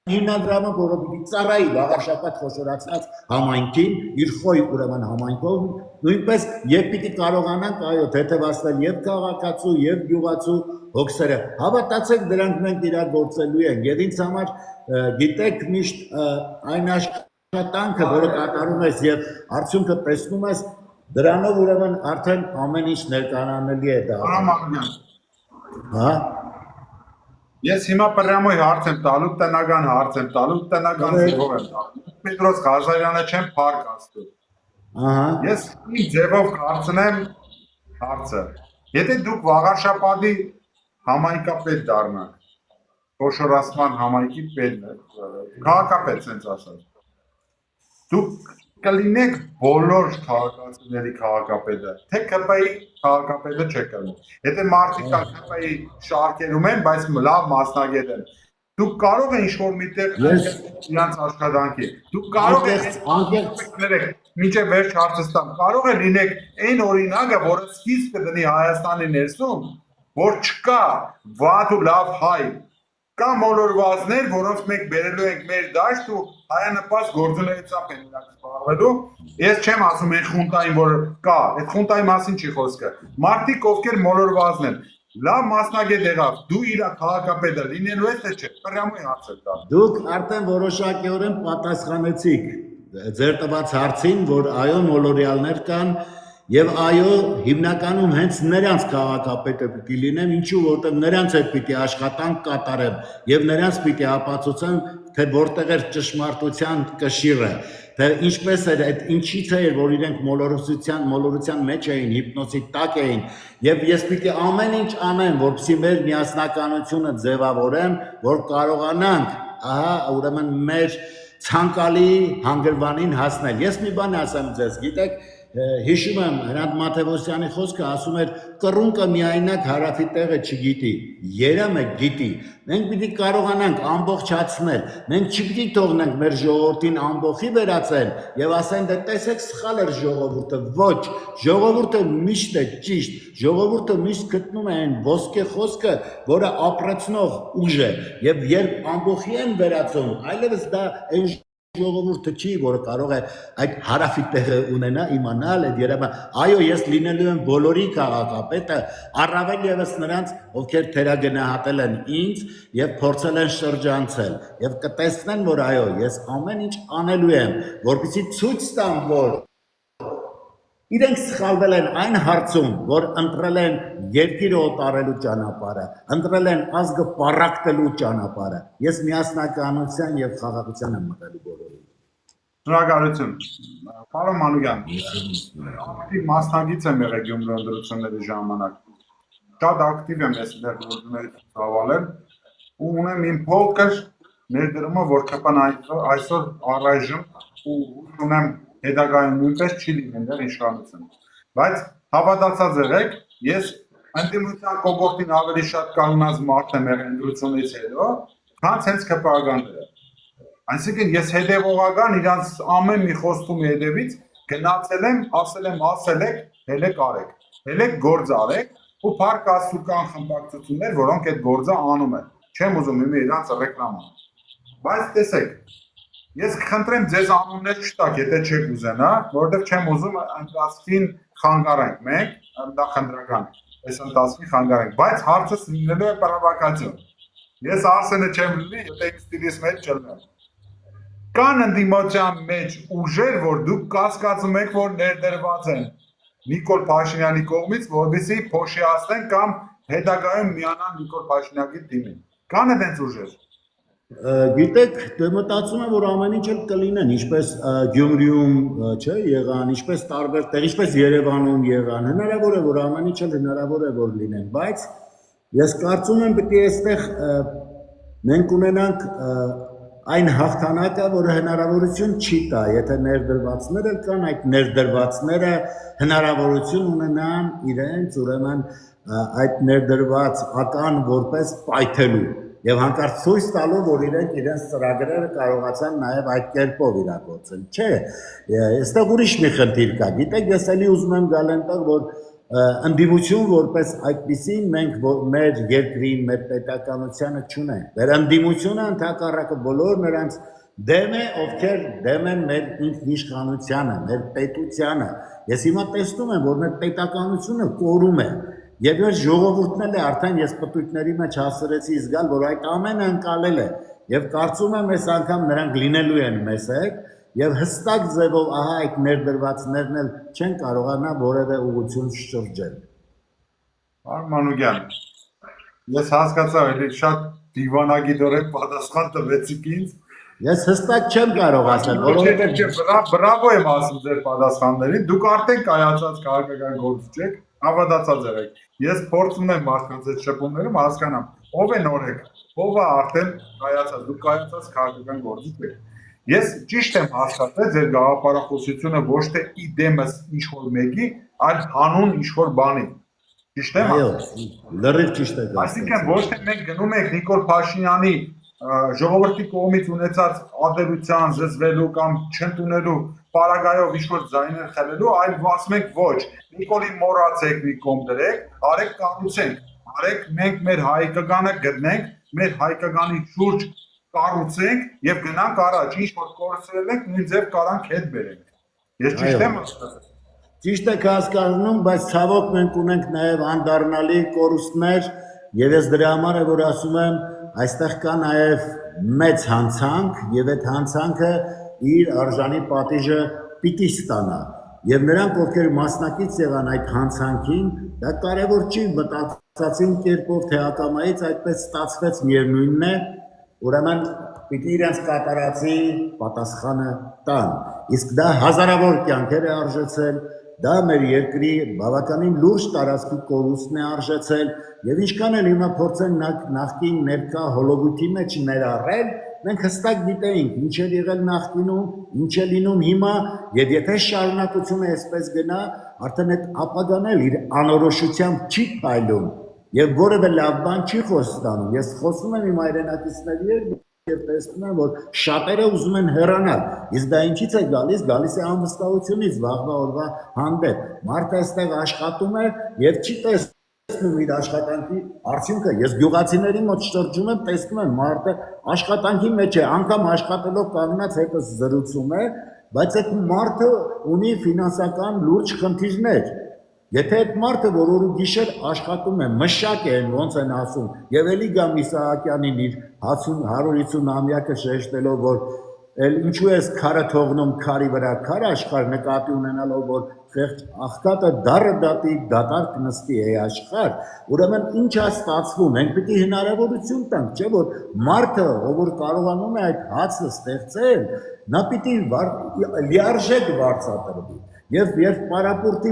հիմնադրամը, որը պիտի ծառայի վաղաշաբաթ խոշորացած համայնքին, իր խոյ ուրեմն համայնքով, նույնպես եւ պիտի կարողանանք այո թեթևացնել եւ քաղաքացու եւ գյուղացու հոգսերը։ Հավատացեք, դրանք մենք իրագործելու ենք եւ ինձ համար գիտեք միշտ այն աշխատանքը, որը կատարում ես եւ արդյունքը տեսնում ես, դրանով ուրեմն արդեն ամեն ինչ ներկայանալի է դառնում։ Հա։ Ես հիմա պրամոյ հարց եմ տալու, տնական հարց եմ տալու, տնական ձևով եմ տալու։ Պետրոս Ղազարյանը չեմ փառք աստծո։ Ահա։ Ես իմ ձևով կարծնեմ հարցը։ Եթե դուք վաղարշապատի համայնքապետ դառնաք, խոշորացման համայնքի պետ, քաղաքապետ sense ասած։ Դուք կլինեք բոլոր քաղաքացիների քաղաքապետը, թե ԿՊ-ի քաղաքապետը չեք անում։ Եթե մարդիկ ԿՊ-ի շարքերում են, բայց լավ մասնագետ են, դուք կարող եք ինչ-որ միտեղ իրանց աշխատանքի, դուք կարող եք մինչև վերջ հարցս տամ, կարող է լինեք այն օրինակը, որը սկիզբ կդնի Հայաստանի ներսում, որ չկա վատ ու լավ հայ, կա մոլորվածներ, որոնց մենք բերելու ենք մեր դաշտ ու հայանպաստ գործունեությամբ են իրանք զբաղվելու։ Ես չեմ ասում այն խունտային, որ կա, այդ խունտայի մասին չի խոսքը։ Մարդիկ ովքեր մոլորված են, լավ մասնագետ եղավ, դու իր քաղաքապետը լինելու ես թե չէ։ Պրյամոյ հարց է դա։ Դուք արդեն որոշակիորեն պատասխանեցիք ձեր տված հարցին, որ այո մոլորյալներ կան եւ այո հիմնականում հենց նրանց քաղաքապետը պիտի լինեմ, ինչու որտեղ նրանց հետ պիտի աշխատանք կատարեմ եւ նրանց պիտի ապացուցեմ, թե որտեղ է ճշմարտության կշիռը, թե ինչպես էր այդ ինչից է որ իրենք մոլորության մեջ էին, հիպնոսի տակ էին եւ ես պիտի ամեն ինչ անեմ, որպեսզի մեր միասնականությունը ձևավորեմ, որ կարողանանք, ահա, ուրեմն մեր ցանկալի հանգրվանին հասնել։ Ես մի բան ասեմ ձեզ, գիտեք, հիշում եմ Հրանտ Մաթևոսյանի խոսքը, ասում էր կռունկը միայնակ հարավի տեղը չգիտի, երամը գիտի։ Մենք պիտի կարողանանք ամբողջացնել, մենք չպիտի թողնենք մեր ժողովրդին ամբողջի վերածել եւ ասեն դե տեսեք սխալ էր ժողովուրդը, ոչ, ժողովուրդը միշտ է ճիշտ, ժողովուրդը միշտ գտնում է այն ոսկե խոսքը, որը ապրեցնող ուժ է եւ երբ ամբողջի են վերածում, այլևս դա այն ժողովուրդը չի, որը կարող է այդ հարավի տեղը ունենա, իմանալ այդ երևա, այո, ես լինելու եմ բոլորի քաղաքապետը, առավել եւս նրանց, ովքեր թերագնահատել են ինձ եւ փորձել են շրջանցել եւ կտեսնեն, որ այո, ես ամեն ինչ անելու եմ, որպեսզի ցույց տամ, որ իրենք սխալվել են այն հարցում, որ ընտրել են երկիրը օտարելու ճանապարհը, ընտրել են ազգը պառակտելու ճանապարհը։ Ես միասնականության եւ խաղաղության եմ մտելու բոլորին։ Շնորհակալություն։ Պարոն Մանուկյան, ակտիվ մասնագիծ եմ եղել Գյումրու ընտրությունների ժամանակ։ Շատ ակտիվ եմ ես դեռ գործունեություն ծավալել ու ունեմ իմ փոքր ներդրումը, որ կապան այսօր առայժմ ու ունեմ հետագայում նույնպես չի լինեն դեռ իշխանություն։ Բայց հավատացած եղեք, ես ընդդիմության կողոպտին ավելի շատ կանոնած մարդ եմ եղել ընտրությունից հետո, քան հենց ԿՊԱ-ները։ Այսինքն ես հետևողական իրանց ամեն մի խոստումի հետևից գնացել եմ, ասել եք, հելեք արեք, հելեք գործ արեք ու փառք Աստծո կան խմբակցություններ, որոնք այդ գործը անում են։ Չեմ ուզում իմի իրանց ռեկլաման։ Բայց տեսեք, ես կխնդրեմ ձեզ անուններ չտակ, եթե չեք ուզենա, որովհետև չեմ ուզում ընթացքին խանգարենք մենք, դա խնդրական է, այս ընթացքին խանգարենք, բայց հարցս լինելու է պրովոկացիոն։ Ես Արսենը չեմ լինի, եթե ինձ ստիլիս մեջ չլնեմ։ Կան ընդդիմության մեջ ուժեր, որ դուք կասկածում եք, որ ներդրված են Նիկոլ Փաշինյանի կողմից, որովհետեւ փոշիացնեն կամ հետագայում միանան Նիկոլ Փաշինյանի թիմին։ Կան այդպես ուժեր։ Գիտեք, դե մտածում եմ, որ ամեն ինչ էլ կլինեն, ինչպես Գյումրիում, չէ, եղան, ինչպես տարբեր տեղ, ինչպես Երևանում եղան, հնարավոր է, որ ամեն ինչ էլ հնարավոր է, որ լինեն, բայց ես կարծում եմ, պետք է այստեղ մենք ունենանք այն հաղթանակը, որը հնարավորություն չի տա, եթե ներդրվածները կան, այդ ներդրվածները հնարավորություն ունենան իրենց, ուրեմն այդ ներդրված ական որպես պայթելու եւ հանկարծ ցույց տալու, որ իրենց ծրագրերը կարողացան նաեւ այդ կերպով իրագործել։ Չէ, այստեղ ուրիշ մի խնդիր կա։ Գիտեք, ես էլի ուզում եմ գալ այնտեղ, որ ընդդիմություն որպես այդպեսին մենք մեր երկրին, մեր պետականությանը չունենք։ Մեր ընդդիմությունը ընդհակառակը բոլոր նրանց դեմ է, ովքեր դեմ են մեր ինքնիշխանությանը, մեր պետությանը։ Ես հիմա տեսնում եմ, որ մեր պետականությունը կորում է։ Եվ մեր ժողովուրդն էլ է արդեն ես պտույտների մեջ հասցրեցի զգալ, որ այդ ամենը ընկալել է եւ կարծում եմ այս անգամ նրանք լինելու են մեզ հետ եւ հստակ ձևով ահա այդ ներդրվածներն էլ չեն կարողանա որևէ ուղղություն շրջել։ Պարոն Մանուկյան, ես հասկացա, էլի շատ դիվանագիտորեն պատասխան տվեցիք ինձ։ Ես հստակ չեմ կարող ասել, որովհետեւ բրավո եմ ասում ձեր պատասխաններին, դուք արդեն կայացած քաղաքական գործիչ եք, հավատացած եղեք։ Ես փորձում եմ մարդկանց այդ շփումներում հասկանամ, ով է նորեկ, ով է արդեն կայացած, դուք կայացած քաղաքական գործիչ եք։ Ես ճիշտ եմ հասկացել ձեր գաղափարախոսությունը ոչ թե իդեմս ինչ-որ մեկի, այլ հանուն ինչ-որ բանի։ Ճիշտ եմ։ Այո, լրիվ ճիշտ եք։ Այսինքն ոչ թե մենք գնում ենք Նիկոլ Փաշինյանի ժողովրդի կողմից ունեցած ադելության զզվելու կամ չընդունելու պարագայով ինչ-որ ձայներ խլելու, այլ ասում ենք ոչ, Նիկոլին մոռացեք մի կողմ դրեք, արեք կառուցենք, արեք մենք մեր հայկականը գտնենք, մեր հայկականի շուրջ կառուցենք եւ գնանք առաջ, ինչ որ կորցրել ենք, նույն ձև կարանք հետ բերենք։ Ես ճիշտ եմ ասում։ Ճիշտ եք հասկանում, բայց ցավոք մենք ունենք նաև անդառնալի կորուստներ եւ ես դրա համար է որ ասում եմ, այստեղ կա նաև մեծ հանցանք եւ այդ հանցանքը իր արժանի պատիժը պիտի ստանա։ Եվ նրանք, ովքեր մասնակից եղան այդ հանցանքին, դա կարևոր չի մտածածին կերպով թե ակամայից այդպես ստացվեց միևնույնն է, ուրեմն պիտի իրենց կատարածի պատասխանը տան։ Իսկ դա հազարավոր կյանքեր է արժեցել, դա մեր երկրի բավականին լուրջ տարածքի կորուստն է արժեցել եւ ինչքան էլ հիմա փորձեն նախկին ներկա հոլովույթի մեջ ներառել, մենք հստակ գիտեինք ինչ է եղել նախկինում, ինչ է լինում հիմա եւ եթե շարունակությունը այսպես գնա, արդեն այդ ապագան էլ իր անորոշությամբ չի փայլում եւ որևէ լավ բան չի խոստանում։ Ես խոսում եմ իմ հայրենակիցների հետ եւ տեսնում եմ, որ շատերը ուզում են հեռանալ, իսկ դա ինչից է գալիս է անվստահությունից վաղվա օրվա հանդեպ։ Մարդը այստեղ աշխատում է եւ չի տեսնում իր աշխատանքի արդյունքը։ Ես գյուղացիների մոտ շրջում եմ, տեսնում եմ մարդը աշխատանքի մեջ է, անգամ աշխատելով կանգնած հետո զրուցում է, բայց այդ մարդը ունի ֆինանսական լուրջ խնդիրներ։ Եթե այդ մարդը, որ օր ու գիշեր աշխատում է, մշակ է, ոնց են ասում, եւ էլի գամ Իսահակյանին իր 150-ամյակը շեշտելով, որ էլ ինչու ես քարը թողնում քարի վրա, քար աշխարհ նկատի ունենալով, որ խեղճ աղքատը դառը դատի դատարկ նստի է աշխարհ, ուրեմն ինչ է ստացվում, մենք պիտի հնարավորություն տանք, չէ՞ որ մարդը, ով որ կարողանում է այդ հացը ստեղծել, նա պիտի լիարժեք վարձատրվի։ Եվ պարապորտի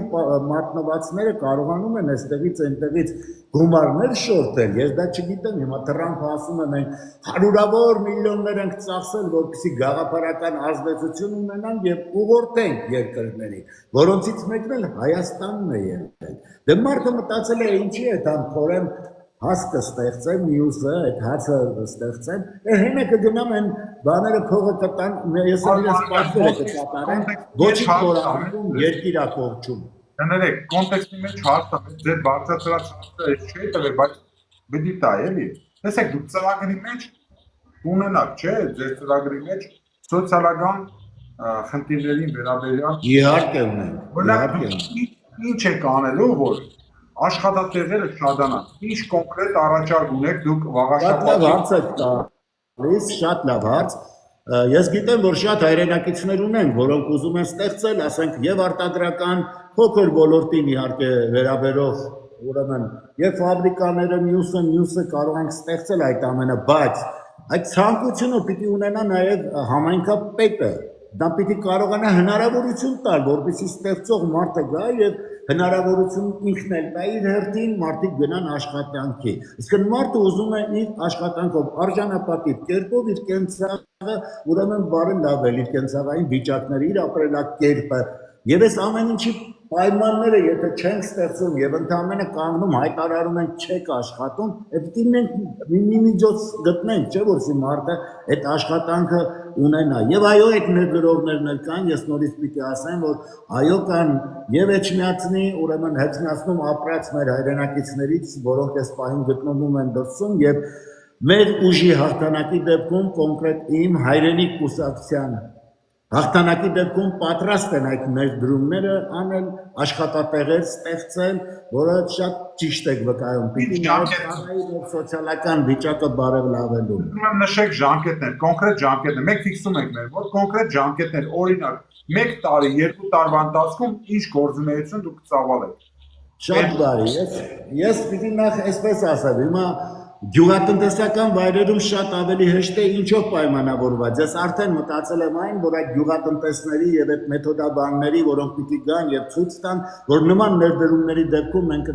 մատնվածները կարողանում են այստեղից այնտեղից գումարներ շորտել, ես դա չգիտեմ, հիմա Թրամփը ասում է մենք հարյուրավոր միլիոններ ենք ծախսել, որպեսզի գաղափարական ազդեցություն ունենան եւ ուղղորդենք երկրների, որոնցից մեկն էլ Հայաստանն է եղել։ Դե մարդը մտածել է ինչի է դա թորեմ հաց կստեղծեմ, մյուսը այդ հացը ստեղծեմ, հենը կգնամ են բաները փողը կտան, ես իրենց պատվերը կկատարեմ, ոչ խորանում երկիր ակողջում։ Դներեք, կոնտեքստի մեջ հարցը, ձեր բարձրացրած հարցը էս չի տվել, բայց պիտի տա էլի։ Տեսեք, դուք ծրագրի մեջ ունենաք, չէ՞, ձեր ծրագրի մեջ սոցիալական խնդիրներին վերաբերյալ Իհարկե ունենք։ Ինչ եք անելու, որ աշխատատեղերը շատանան։ Ինչ կոնկրետ առաջարկ ունեք դուք վաղաշաբաթ։ Շատ լավ հարց։ Ես գիտեմ, որ շատ հայրենակիցներ ունեն, որոնք ուզում են ստեղծել, ասենք, եւ արտադրական փոքր ոլորտին իհարկե վերաբերող, ուրեմն, եւ ֆաբրիկաները մյուսը կարող են ստեղծել այդ ամենը, բայց այդ ցանկությունը պիտի ունենա նաեւ համայնքապետը։ Դա պիտի կարողանա հնարավորություն տալ, որպեսզի ստեղծող մարդը գա եւ հնարավորություն ինքն էլ տա իր հերթին մարդիկ գնան աշխատանքի։ Իսկ մարդը ուզում է իր աշխատանքով արժանապատիվ կերպով իր կենցաղը ուրեմն բարելավել, իր կենցաղային վիճակները, իր ապրելակերպը։ Եվ այս ամեն ինչի պայմանները եթե չենք ստեղծում եւ ընդհանրապես կանգնում հայտարարում են չեք աշխատում, պետք է մենք մի միջոց գտնենք, չէ՞ որ մարդը այդ աշխատանքը ունենա։ Եվ այո, այդ ներդրողներն էլ կան, ես նորից պիտի ասեմ, որ այո կան եւ Էջմիածնի, ուրեմն Էջմիածնում ապրած մեր հայրենակիցներից, որոնք այս պահին գտնվում են դրսում եւ մեր ուժի հաղթանակի դեպքում կոնկրետ իմ հայրենի կուսակցությանը հաղթանակի դեպքում պատրաստ են այդ ներդրումները անել, աշխատատեղեր ստեղծել, որը շատ ճիշտ եք վկայում, պիտի նաև սոցիալական վիճակը բարելավելու։ Նշեք ժամկետներ, կոնկրետ ժամկետներ, մենք ֆիքսում ենք մեր մոտ կոնկրետ ժամկետներ, օրինակ 1 տարի, 2 տարվա ընթացքում ինչ գործունեություն դուք ծավալեք։ Շատ բարի, ես պիտի նախ այսպես ասեմ, հիմա գյուղատնտեսական վայրերում շատ ավելի հեշտ է ինչով պայմանավորված։ Ես արդեն մտածել եմ այն, որ այդ գյուղատնտեսների եւ այդ մեթոդաբանների, որոնք պիտի գան եւ ցույց տան, որ նման ներդրումների դեպքում մենք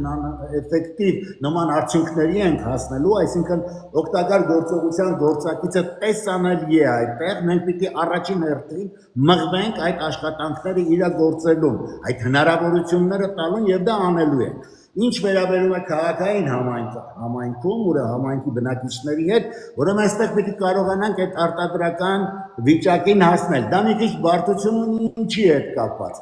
էֆեկտիվ նման արդյունքների ենք հասնելու, այսինքն օգտակար գործողության գործակիցը տեսանելի է այդտեղ, մենք պիտի առաջին հերթին մղվենք այդ աշխատանքները իրագործելուն, այդ հնարավորությունները տալուն եւ դա անելու ենք։ Ինչ վերաբերում է քաղաքային համայնքում, որը համայնքի բնակիչների հետ, ուրեմն այստեղ պետք է կարողանանք այդ արտադրական վիճակին հասնել։ Դա մի քիչ բարդություն ունի ինչի հետ կապված։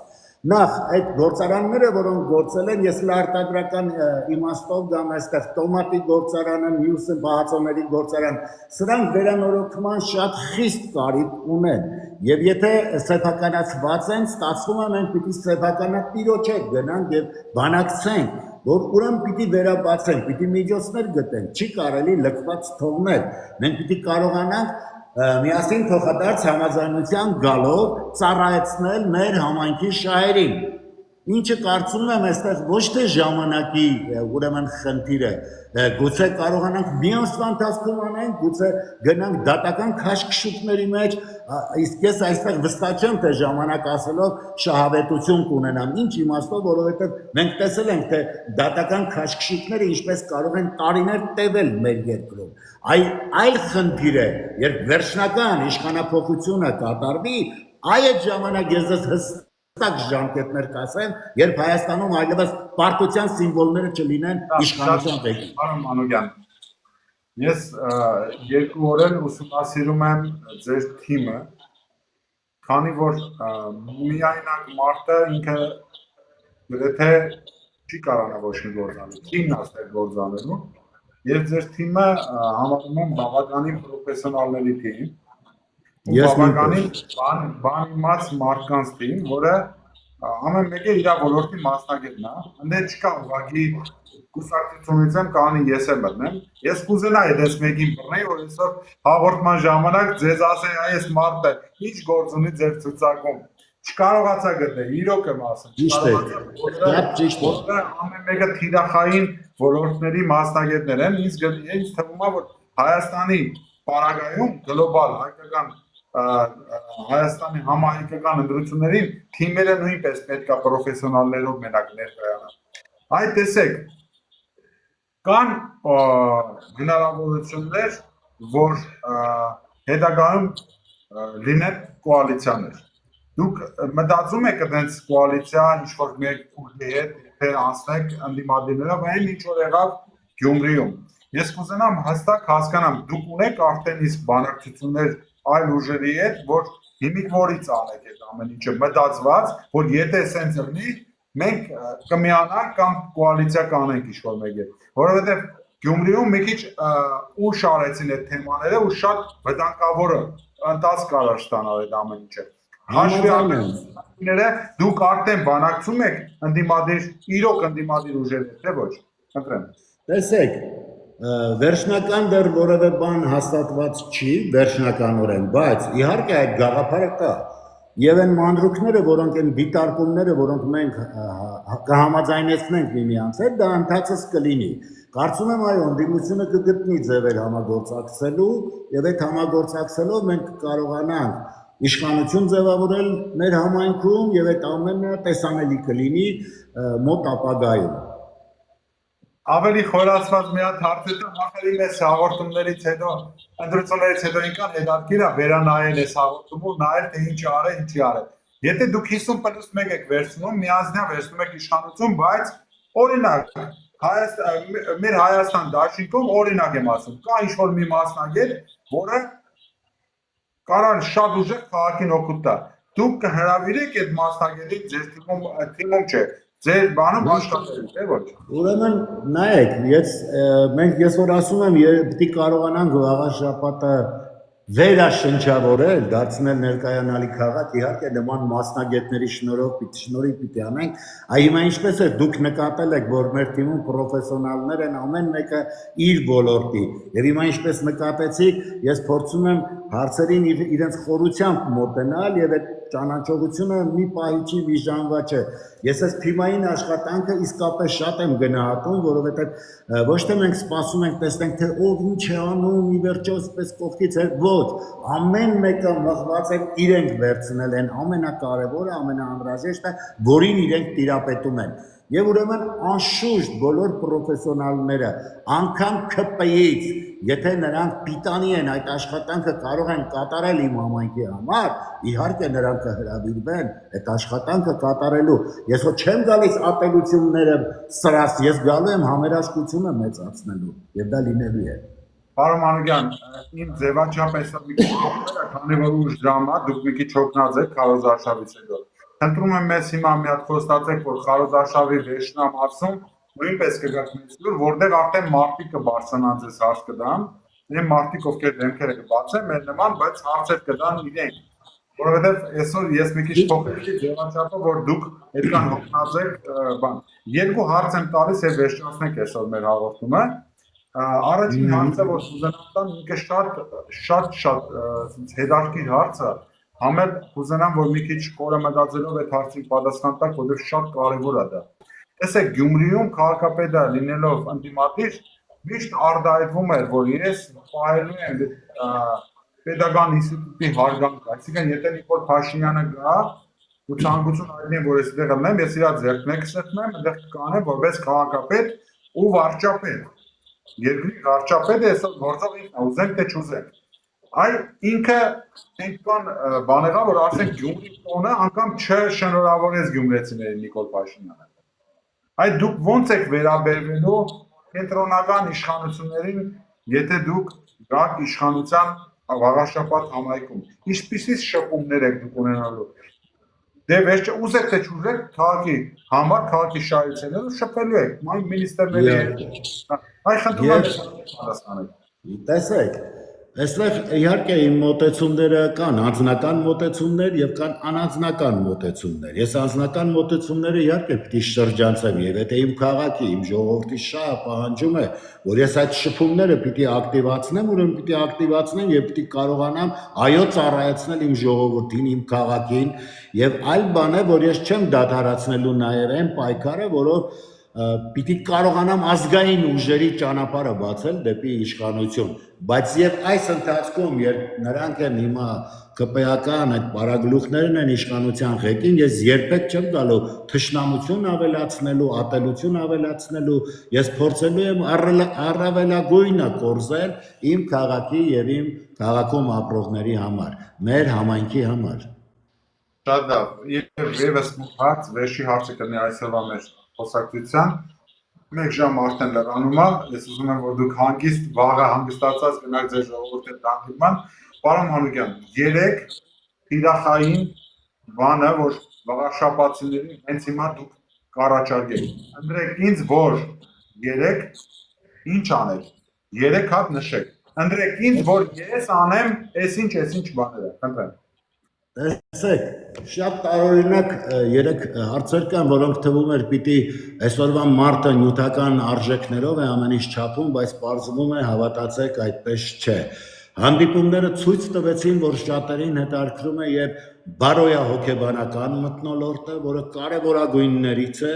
Նախ այդ գործարանները, որոնք գործել են, ես արտադրական իմաստով գամ այստեղ տոմատի գործարանը, մյուսը բաղացոների գործարան, սրանք վերանորոգման շատ խիստ կարիք ունեն։ Եվ եթե սեփականացված են, ստացվում է մենք պիտի սեփականատիրոջ հետ գնանք եւ բանակցենք, որ ուրեմն պիտի վերաբացենք, պիտի միջոցներ գտնենք, չի կարելի լքված թողնել։ Մենք պիտի կարողանանք միասին փոխադարձ համաձայնության գալով ծառայեցնել մեր համայնքի շահերին։ Ինչը կարծում եմ այստեղ ոչ թե ժամանակի ուրեմն խնդիր է, գուցե կարողանանք մի ամսվա ընթացքում անենք, գուցե գնանք դատական քաշքշուկների մեջ, իսկ ես այստեղ վստահ չեմ, թե ժամանակ ասելով շահավետություն կունենամ, ինչ իմաստով, որովհետև մենք տեսել ենք, թե դատական քաշքշուկները ինչպես կարող են տարիներ տևել մեր երկրում։ Այլ խնդիր է, երբ վերջնական իշխանափոխությունը կատարվի, այդ ժամանակ ես հստակ ժամկետներ կասեմ, երբ Հայաստանում այլևս պարտության սիմվոլները չլինեն իշխանության ղեկին։ Պարոն Մանուկյան, ես 2 օր էլ ուսումնասիրում եմ ձեր թիմը, քանի որ միայնակ մարդը ինքը գրեթե չի կարողանա ոչ մի գործ անել, թիմն է գործանելու, եւ ձեր թիմը համարում եմ բավականին պրոֆեսիոնալների թիմ, բավականին բան իմաց մարդկանց թիմ, որը ամեն մեկը իր ոլորտի մասնագետն է, ընդ չկա ուղղակի կուսակցությունից եմ կանի ես եմ մտնեմ, ես կուզենայի դες մեկին բռնեի, որ այսօր հաղորդման ժամանակ ձեզ ասեի այս մարդը ինչ գործ ունի ձեր ցուցակում, չկարողացա գտնել, իրոք եմ ասում, որը ամեն մեկը թիրախային ոլորտների մասնագետներ են, ինձ թվում է, որ Հայաստանի պարագայում գլոբալ հայկական Հայաստանի համահայկական ընտրություններին թիմերը նույնպես պետք է պրոֆեսիոնալներով մենակ ներկայանան։ Այդ տեսեք, կան հնարավորություններ, որ հետագայում լինեն կոալիցիաներ։ Դուք մտածում եք այդպես կոալիցիա ինչ-որ մեկ ուժի հետ թե անցնեք ընդդիմադիրներով, այն ինչ որ եղավ Գյումրիում։ Ես կուզենամ հստակ հասկանամ, դուք ունեք արդեն իսկ բանակցություններ այլ ուժերի հետ, որ հիմիկ որից անեք այդ ամեն ինչը մտածված, որ եթե սենց լինի, մենք կմիանանք կամ կոալիցիա կանենք ինչ-որ մեկ հետ, որովհետև Գյումրիում մի քիչ ուշ արեցին այդ թեմաները ու շատ վտանգավոր ընթաց կարող ստանալ այդ ամեն ինչը։ Հաշվի առնելով դուք արդեն բանակցում եք ընդդիմադիր, իրոք ընդդիմադիր ուժերի հետ, թե ոչ։ Խնդրեմ։ Տեսեք, վերջնական դեռ որևէ բան հաստատված չի, վերջնականորեն, բայց իհարկե այդ գաղափարը կա։ Եվ այն մանրուքները, որոնք են դիտարկումները, որոնք մենք կհամաձայնեցնենք միմյանց հետ, դա ընթացս կլինի։ Կարծում եմ այո, ընդդիմությունը կգտնի ձևեր համագործակցելու, եւ այդ համագործակցելով մենք կկարողանանք իշխանություն ձևավորել մեր համայնքում եւ այդ ամենը տեսանելի կլինի մոտ ապագայում։ Ավելի խորացված մի հատ հարց է, նախելի մեծ հաղորդումներից հետո, ընտրություններից հետո ինքան հետաքրքիր է վերանայել այս հաղորդումը, նայել թե ինչ արել, ինչի արել։ Եթե դուք 50+1 եք վերցնում, միանձնյա վերցնում եք իշխանություն, բայց օրինակ մեր Հայաստան դաշինքում օրինակ եմ ասում, կա ինչ-որ մի մասնագետ, որը կարող շատ ուժեղ քաղաքին օգուտ տա։ Դուք կհրավիրեք այդ մասնագետին ձեր թիմում չէ, ձեր բանում աշխատել, թե ոչ։ Ուրեմն նայեք, ես որ ասում եմ, պետք է կարողանանք վաղ շաբաթը վերաշնչավորել, դարձնել ներկայանալի քաղաք, իհարկե նման մասնագետների շնորհիվ պիտի անենք, հիմա ինչպես է, դուք նկատել եք, որ մեր թիմում պրոֆեսիոնալներ են, ամեն մեկը իր ոլորտի, եւ հիմա ինչպես նկատեցիք, ես փորձում եմ հարցերին իրենց խորությամբ մոտենալ եւ այդ ճանաչողությունը մի պահի չի, մի ժամվա չէ։ Ես այս թիմային աշխատանքը իսկապես շատ եմ գնահատում, որովհետև ոչ թե մենք սպասում ենք, տեսնենք, թե ով ինչ է անում, ի վերջո այսպես կողքից է, ոչ, ամեն մեկը մղված են իրենք վերցնել են ամենակարևորը, ամենաանհրաժեշտը, որին իրենք տիրապետում են։ Եվ ուրեմն անշուշտ բոլոր պրոֆեսիոնալները, անգամ ՔՊ-ից, եթե նրանք պիտանի են այդ աշխատանքը կարող են կատարել իմ համայնքի համար, իհարկե նրանք կհրավիրվեն այդ աշխատանքը կատարելու։ Ես ոչ չեմ գալիս ատելությունները սրած, ես գալու եմ համերաշխությունը մեծացնելու, եւ դա լինելու է։ Պարոն Մանուկյան, իմ ձևաչափ էսա մի քիչ փոխվել է, քանի որ ուշ ժամա, դուք մի քիչ հոգնած եք քարոզարշավից հետո։ Խնդրում եմ մեզ հիմա մի հատ խոստացեք, որ Խարոզարշավի վերջնա մասում նույնպես կգաք մեզ դուր, որտեղ արդեն մարտի կբարձրանան ձեզ հարց կդան, այն մարտիկ ովքեր դեմքերը կբացեն, մեր նման, բայց հարցեր կդան իրենք, որովհետև այսօր ես մի քիչ փոխեցի ձևաչափը, որ դուք այդքան հոգնած եք, բան։ Երկու հարց եմ տալիս եւ վերջացնենք այսօր մեր հաղորդումը։ Առաջին հարցը, որ կուզենամ տամ, ինքը շատ հետաքրքիր հարց է, համել կուզենամ, որ մի քիչ խորը մտածելով այդ հարցին պատասխան տաք, որովհետև շատ կարևոր է դա։ Տեսեք, Գյումրիում քաղաքապետը լինելով ընդդիմադիր, միշտ արտահայտվում էր, որ ես պահելու եմ պետական ինստիտուտի հարգանք, այսինքն եթե Նիկոլ Փաշինյանը գա ու ցանկություն հայտնի, որ ես այդտեղ եմ, ես իր ձեռքն կշտկնեմ, այդտեղ կանեմ որպես քաղաքապետ ու վարչապետ։ Երկրի վարչապետը այսօր գործող ինքն է, ուզենք թե չուզենք։ Այ ինքը այնքան բան եղավ, որ արդեն Գյումրի տոնը անգամ չշնորհավորեց գյումրեցիներին Նիկոլ Փաշինյանը։ Այդ դուք ոնց եք վերաբերվելու կենտրոնական իշխանություններին, եթե դուք գաք իշխանության վաղաշաբաթ համայնքում, ինչպիսի շփումներ եք դուք ունենալու։ Դե վերջը ուզեք թե չուզեք, քաղաքի համար, քաղաքի շահերից շփվելու եք, մինիստրների հետ։ Այ խնդրում եմ պատասխանեք։ Տեսեք, այստեղ իհարկե իմ մոտեցումները կան անձնական մոտեցումներ եւ կան անանձնական մոտեցումներ։ Ես անձնական մոտեցումները իհարկե պիտի շրջանցեմ եւ եթե իմ քաղաքի, իմ ժողովրդի շահը պահանջում է, որ ես այդ շփումները պիտի ակտիվացնեմ, ուրեմն պիտի ակտիվացնեմ եւ պիտի կարողանամ այո ծառայեցնել իմ ժողովրդին, իմ քաղաքին եւ այլ բան է, որ ես չեմ դադարացնելու նաեւ այն պայքարը, որով պիտի կարողանամ ազգային ուժերի ճանապարհը բացել դեպի իշխանություն, բայց եւ այս ընթացքում երբ նրանք են հիմա ԿՊԱ-ական այդ բարագլուխներն են իշխանության ղեկին, ես երբեք չեմ գալու թշնամություն ավելացնելու, ատելություն ավելացնելու, ես փորձելու եմ առավելագույնը կորզել իմ քաղաքի եւ իմ քաղաքում ապրողների համար, մեր համայնքի համար։ Շատ լավ, եւս մի հարց, վերջի հարցը կլինի այսօրվա մեր խոսակցության, մեկ ժամ արդեն լրանում է, ես ուզում եմ, որ դուք հանգիստ, վաղը հանգստացած գնաք ձեր ժողովրդի հանդիպման, պարոն Մանուկյան, 3 թիրախային բանը, որ վաղաշաբաթցիներին հենց հիմա դուք կառաջարկեք, ընտրեք ինձ, որ 3 ինչ անեք, 3 հատ նշեք, ընտրեք ինձ, որ ես անեմ այս ինչ բաները, խնդրեմ։ Տեսեք, շատ տարօրինակ 3 հարցեր կան, որոնք թվում էր պիտի այսօրվա մարտը նյութական արժեքներով է ամեն ինչ չափում, բայց պարզվում է հավատացեք այդպես չէ։ Հանդիպումները ցույց տվեցին, որ շատերին հետաքրքրում է եւ բարոյահոգեբանական մթնոլորտը, որը կարևորագույններից է,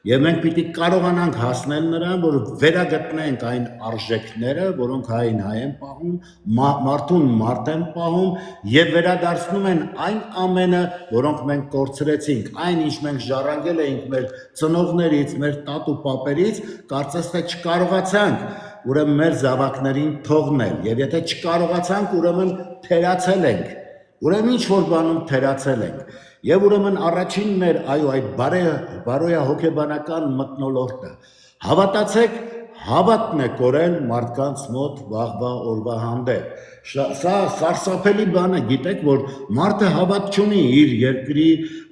եւ մենք պիտի կարողանանք հասնել նրան, որ վերագտնենք այն արժեքները, որոնք հային հայ են պահում, մարդուն մարդ են պահում եւ վերադարձնում են այն ամենը, որոնք մենք կորցրեցինք, այն ինչ մենք ժառանգել էինք մեր ծնողներից, մեր տատու պապերից, կարծես թե չկարողացանք, ուրեմն մեր զավակներին թողնել եւ եթե չկարողացանք, ուրեմն թերացել ենք, ուրեմն ինչ որ բանում թերացել ենք։ Եվ ուրեմն առաջին մեր այո այդ բարոյահոգեբանական մթնոլորտը հավատացեք հավատն է կորել մարդկանց մոտ վաղվա օրվա հանդեպ սա սարսափելի բան է գիտեք որ մարդը հավատ չունի իր երկրի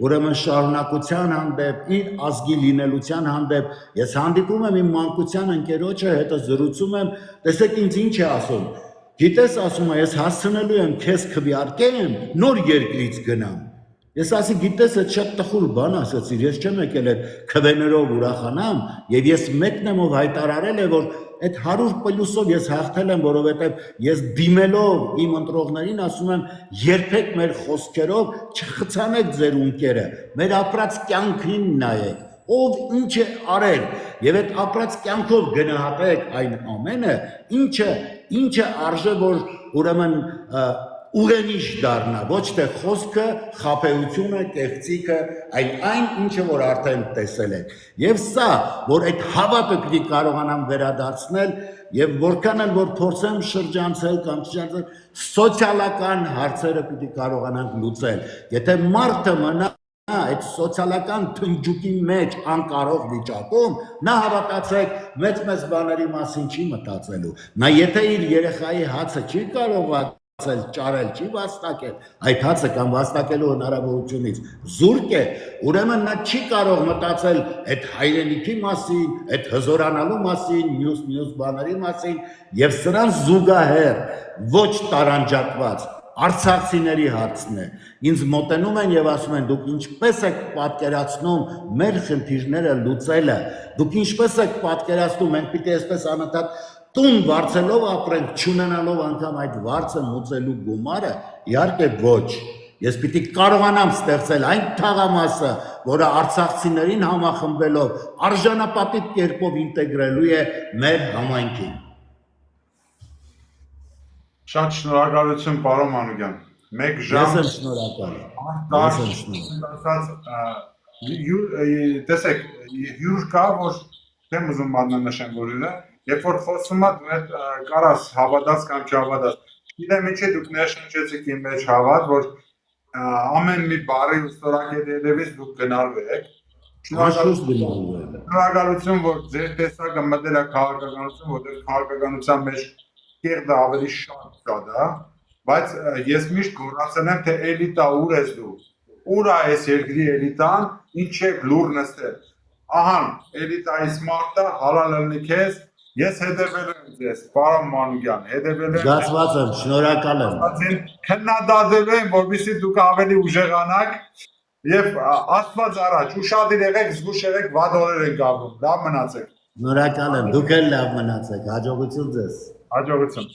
ուրեմն շարունակության հանդեպ իր ազգի լինելության հանդեպ ես հանդիպում եմ իմ մանկության ընկերոջը հետո զրուցում եմ տեսեք ինձ ինչ է ասում գիտես ասում է ես հասցնելու եմ քեզ քվեարկեմ նոր երկրից գնամ Ես ասի գիտես այդ շատ տխուր բան ասացիր, ես չեմ եկել այդ քվեներով ուրախանամ եւ ես մեկն եմ ով հայտարարել է որ այդ 100+-ով ես հաղթել եմ, որովհետեւ ես դիմելով իմ ընտրողներին ասում եմ երբեք մեր խոսքերով չխցանեք ձեր ունկերը, մեր ապրած կյանքին նայեք, ով ինչ է արել եւ այդ ապրած կյանքով գնահատեք այն ամենը, ինչը արժե որ ուրեմն ուղենիշ դառնա, ոչ թե խոսքը, խաբեությունը, կեղծիքը, այն ինչը որ արդեն տեսել եք։ Եվ սա, որ այդ հավատը պիտի կարողանամ վերադարձնել եւ որքան էլ որ փորձեմ շրջանցել կամ շրջանցել, սոցիալական հարցերը պիտի կարողանանք լուծել։ Եթե մարդը մնա այդ սոցիալական թնջուկի մեջ անկարող վիճակում, նա հավատացեք մեծ բաների մասին չի մտածելու։ Նա եթե իր երեխայի հացը չի կարող Ցել ճարել չի վաստակել, այդ հացը կամ վաստակելու հնարավորությունից զուրկ է, ուրեմն նա չի կարող մտածել այդ հայրենիքի մասին, այդ հզորանալու մասին, մյուս բաների մասին եւ սրան զուգահեռ ոչ տարանջատված արցախցիների հարցն է։ Ինձ մոտենում են եւ ասում են դուք ինչպես եք պատկերացնում մեր խնդիրները լուծելը, դուք ինչպես եք պատկերացնում մենք պիտի այսպես անընդհատ տուն վարձելով ապրենք, չունենալով անգամ այդ վարձը մուծելու գումարը, իհարկե ոչ։ Ես պիտի կարողանամ ստեղծել այն թաղամասը, որը արցախցիներին համախմբելով արժանապատիվ կերպով ինտեգրելու է մեր համայնքին։ Շատ շնորհակալություն, պարոն Մանուկյան։ Մեկ Ես ժամ եմ շնորհակալ։ տեսեք, հյուր կա, որ չեմ ուզում մատնանշեմ որը, երբ որ խոսում ես դու հետ կարաս հավատաս կամ չհավատաս։ Գիտեմ ինչի դուք ներշնչեցիք իմ մեջ հավատ, որ ամեն մի բարի ու ստորակետ երևից դուք գնալու Շնորհակալություն, որ ձեր տեսակը մտել է քաղաքականություն, որտեղ քաղաքականության մեջ կերտը ավելի շատ կա դա, բայց ես միշտ գոռացել եմ, թե էլիտա ուր ես դու, ուր է այս երկրի էլիտան, ինչ է լուր նստել, ահա էլիտայից մարդը հալալ լինի քեզ, ես հետևելու եմ ձեզ, պարոն Մանուկյան, հետևելու եմ Զգացված եմ, շնորհակալ եմ։ քննադատելու եմ, որպեսզի դուք ավելի ուժեղանաք եւ Աստված առաջ, ուշադիր եղեք, զգուշ եղեք, վատ օրեր են գալու, լավ մնացեք։ Շնորհակալ եմ, դուք էլ լավ մնացեք, հաջողություն ձեզ։ Հաջողություն։